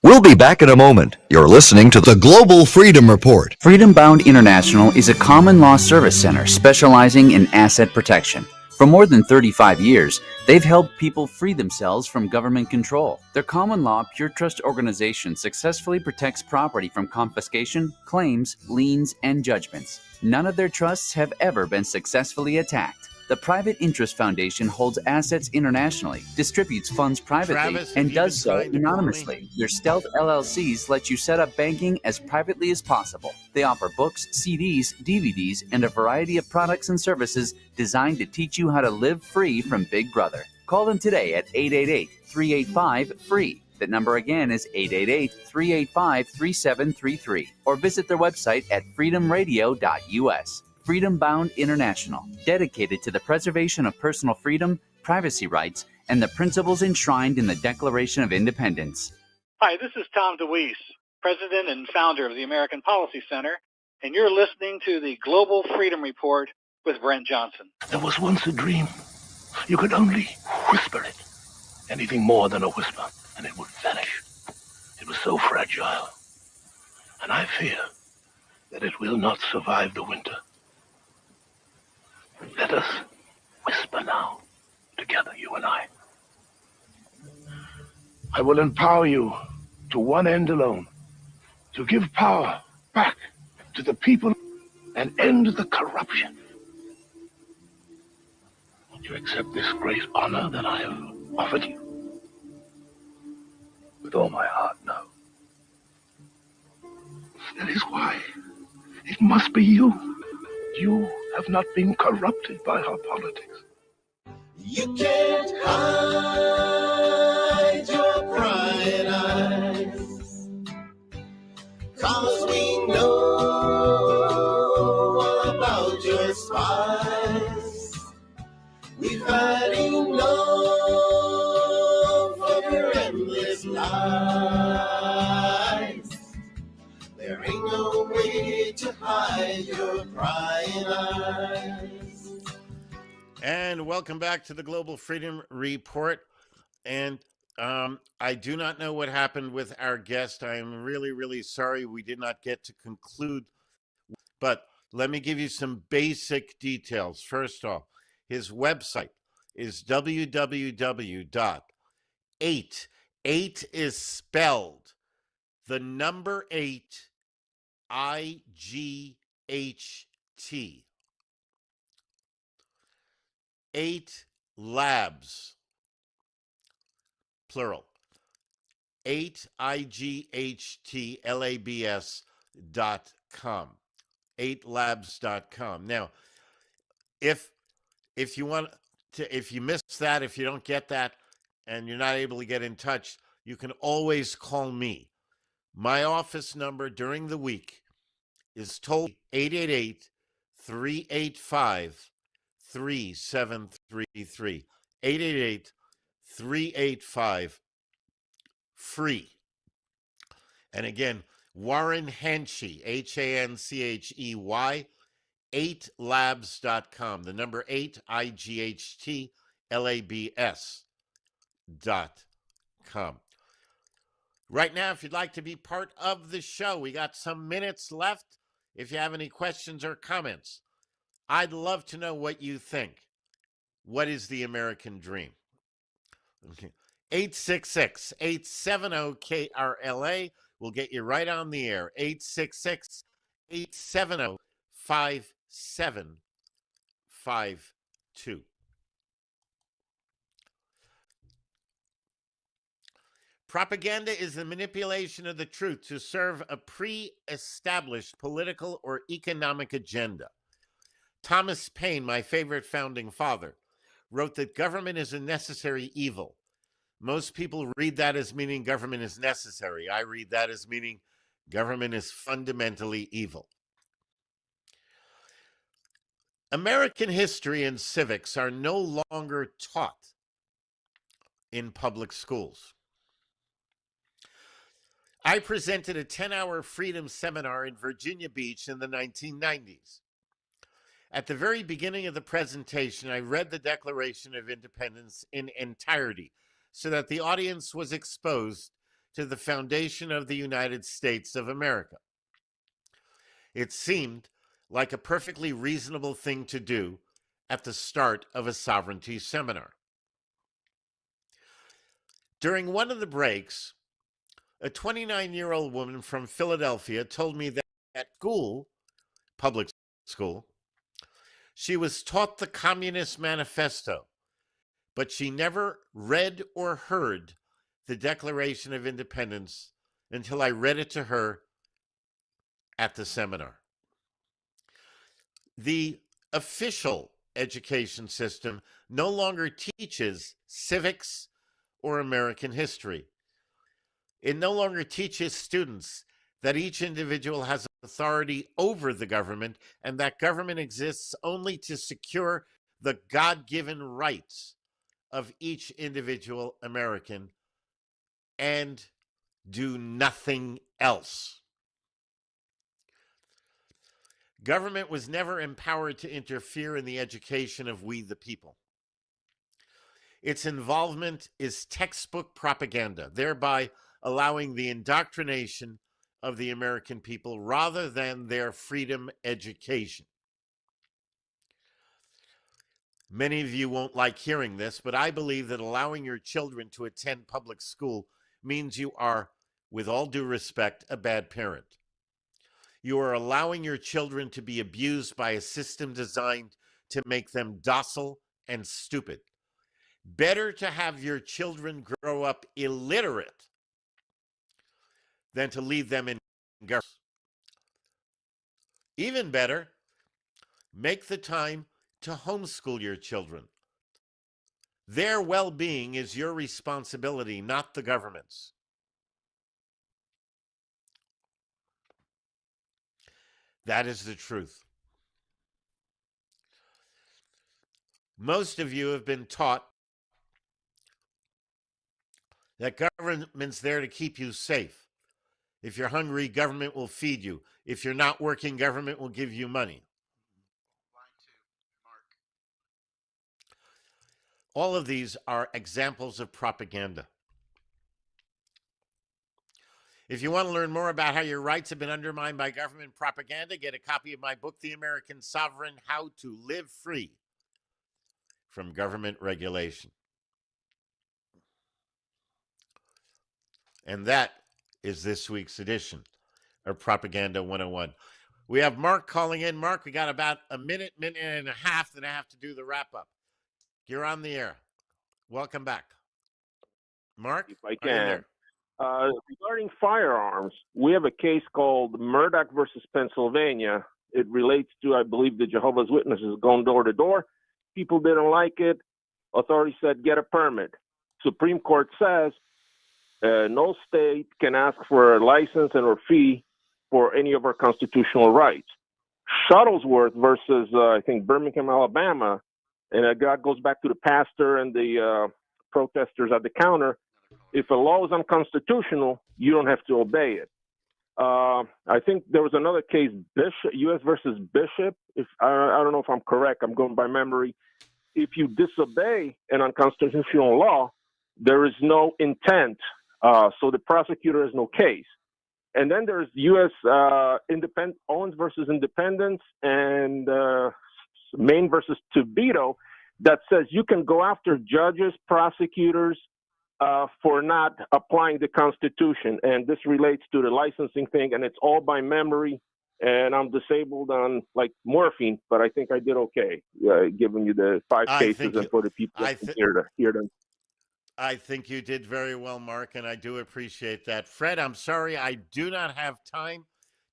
We'll be back in a moment. You're listening to the Global Freedom Report. Freedom Bound International is a common law service center specializing in asset protection. For more than 35 years, they've helped people free themselves from government control. Their common law Pure Trust organization successfully protects property from confiscation, claims, liens, and judgments. None of their trusts have ever been successfully attacked. The Private Interest Foundation holds assets internationally, distributes funds privately, Travis, and does so anonymously. Their stealth LLCs let you set up banking as privately as possible. They offer books, CDs, DVDs, and a variety of products and services designed to teach you how to live free from Big Brother. Call them today at 888-385-FREE. That number again is 888-385-3733. Or visit their website at freedomradio.us. Freedom Bound International, dedicated to the preservation of personal freedom, privacy rights, and the principles enshrined in the Declaration of Independence. Hi, this is Tom DeWeese, President and founder of the American Policy Center, and you're listening to the Global Freedom Report with Brent Johnson. There was once a dream. You could only whisper it. Anything more than a whisper, and it would vanish. It was so fragile. And I fear that it will not survive the winter. Let us whisper now, together, you and I. I will empower you to one end alone, to give power back to the people and end the corruption. Would you accept this great honor that I have offered you? With all my heart, no. That is why it must be you. You have not been corrupted by our politics. You can't hide your prying eyes, 'cause we know all about your spies. We've had enough of your endless just lies. There ain't no way to hide your prying eyes. And welcome back to the Global Freedom Report. And I do not know what happened with our guest. I am really, really sorry we did not get to conclude. But let me give you some basic details. First off, his website is www.8. 8 is spelled the number 8, IGHT. 8 Labs, plural. 8IGHTLABS.com. 8labs.com. Now, if you want to, if you miss that, if you don't get that, and you're not able to get in touch, you can always call me. My office number during the week is toll 888-385-3733. 888-385-FREE. And again, Warren Hanchey, Hanchey, 8labs.com. The number 8, IGHTLABS.com. Right now, if you'd like to be part of the show, we got some minutes left. If you have any questions or comments, I'd love to know what you think. What is the American dream? 866-870-KRLA will get you right on the air. 866-870-5752. Propaganda is the manipulation of the truth to serve a pre-established political or economic agenda. Thomas Paine, my favorite founding father, wrote that government is a necessary evil. Most people read that as meaning government is necessary. I read that as meaning government is fundamentally evil. American history and civics are no longer taught in public schools. I presented a 10-hour freedom seminar in Virginia Beach in the 1990s. At the very beginning of the presentation, I read the Declaration of Independence in entirety so that the audience was exposed to the foundation of the United States of America. It seemed like a perfectly reasonable thing to do at the start of a sovereignty seminar. During one of the breaks, a 29-year-old woman from Philadelphia told me that at school, public school, she was taught the Communist Manifesto, but she never read or heard the Declaration of Independence until I read it to her at the seminar. The official education system no longer teaches civics or American history. It no longer teaches students that each individual has authority over the government and that government exists only to secure the God-given rights of each individual American and do nothing else. Government was never empowered to interfere in the education of we the people. Its involvement is textbook propaganda, thereby allowing the indoctrination of the American people rather than their freedom education. Many of you won't like hearing this, but I believe that allowing your children to attend public school means you are, with all due respect, a bad parent. You are allowing your children to be abused by a system designed to make them docile and stupid. Better to have your children grow up illiterate than to leave them in government. Even better, make the time to homeschool your children. Their well-being is your responsibility, not the government's. That is the truth. Most of you have been taught that government's there to keep you safe. If you're hungry, government will feed you. If you're not working, government will give you money. All of these are examples of propaganda. If you want to learn more about how your rights have been undermined by government propaganda, get a copy of my book, The American Sovereign: How to Live Free from Government Regulation. And that is this week's edition of Propaganda 101. We have Mark calling in. Mark, we got about a minute and a half, then I have to do the wrap-up. You're on the air. Welcome back. Mark, if I can. Regarding firearms, we have a case called Murdoch versus Pennsylvania. It relates to, I believe, the Jehovah's Witnesses going door to door. People didn't like it. Authorities said, get a permit. Supreme Court says no state can ask for a license and or fee for any of our constitutional rights. Shuttlesworth versus, I think, Birmingham, Alabama, and that goes back to the pastor and the protesters at the counter. If a law is unconstitutional, you don't have to obey it. I think there was another case, Bishop, U.S. versus Bishop. If I don't know if I'm correct, I'm going by memory. If you disobey an unconstitutional law, there is no intent, so the prosecutor has no case. And then there's U.S. Owens versus Independence and Maine versus Tobito that says you can go after judges, prosecutors, for not applying the Constitution. And this relates to the licensing thing, and it's all by memory. And I'm disabled on, like, morphine, but I think I did okay, giving you the 5 cases and for the people that hear them. I think you did very well, Mark, and I do appreciate that. Fred, I'm sorry I do not have time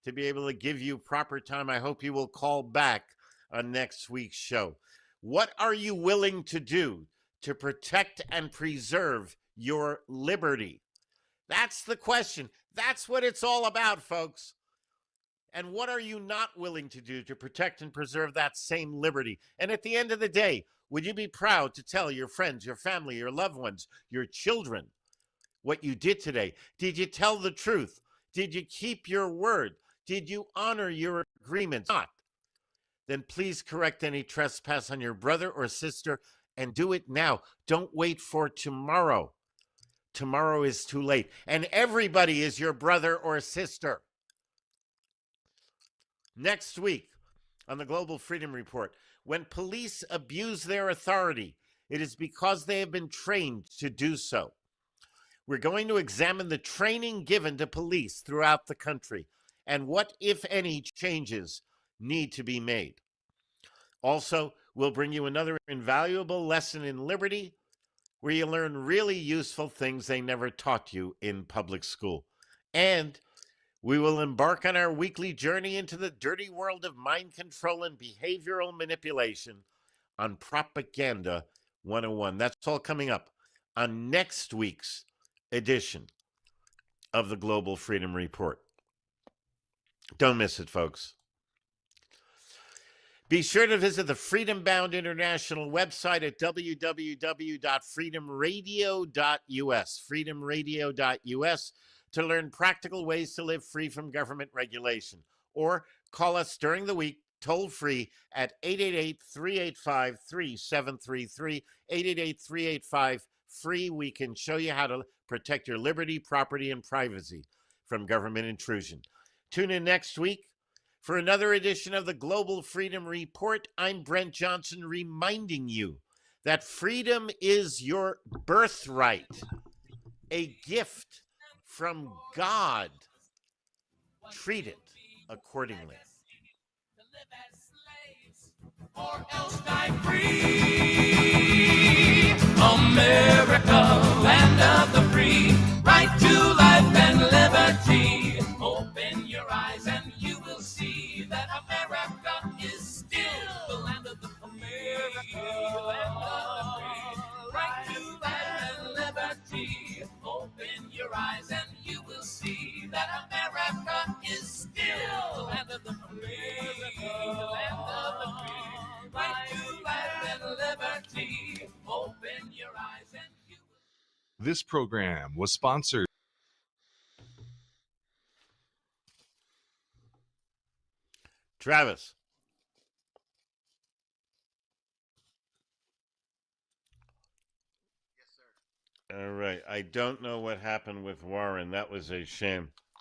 to be able to give you proper time. I hope you will call back on next week's show. What are you willing to do to protect and preserve your liberty? That's the question. That's what it's all about, folks. And what are you not willing to do to protect and preserve that same liberty? And at the end of the day, would you be proud to tell your friends, your family, your loved ones, your children what you did today? Did you tell the truth? Did you keep your word? Did you honor your agreements? Not. Then please correct any trespass on your brother or sister and do it now. Don't wait for tomorrow. Tomorrow is too late. And everybody is your brother or sister. Next week on the Global Freedom Report, when police abuse their authority, it is because they have been trained to do so. We're going to examine the training given to police throughout the country and what, if any, changes need to be made. Also, we'll bring you another invaluable lesson in liberty where you learn really useful things they never taught you in public school. And we will embark on our weekly journey into the dirty world of mind control and behavioral manipulation on Propaganda 101. That's all coming up on next week's edition of the Global Freedom Report. Don't miss it, folks. Be sure to visit the Freedom Bound International website at www.freedomradio.us, freedomradio.us, to learn practical ways to live free from government regulation. Or call us during the week, toll-free, at 888-385-3733, 888-385-FREE. We can show you how to protect your liberty, property, and privacy from government intrusion. Tune in next week for another edition of the Global Freedom Report. I'm Brent Johnson, reminding you that freedom is your birthright, a gift from God. Treat it accordingly. Or else die free. America, land of the free, right to life and liberty. Open your eyes and you will see that America is still the land of the free. Land of the free, right to life and liberty. Open your eyes and you will see that America is still the land of the free. Land of the free, right to life and liberty. Open your eyes and This program was sponsored. Travis. All right. I don't know what happened with Warren. That was a shame.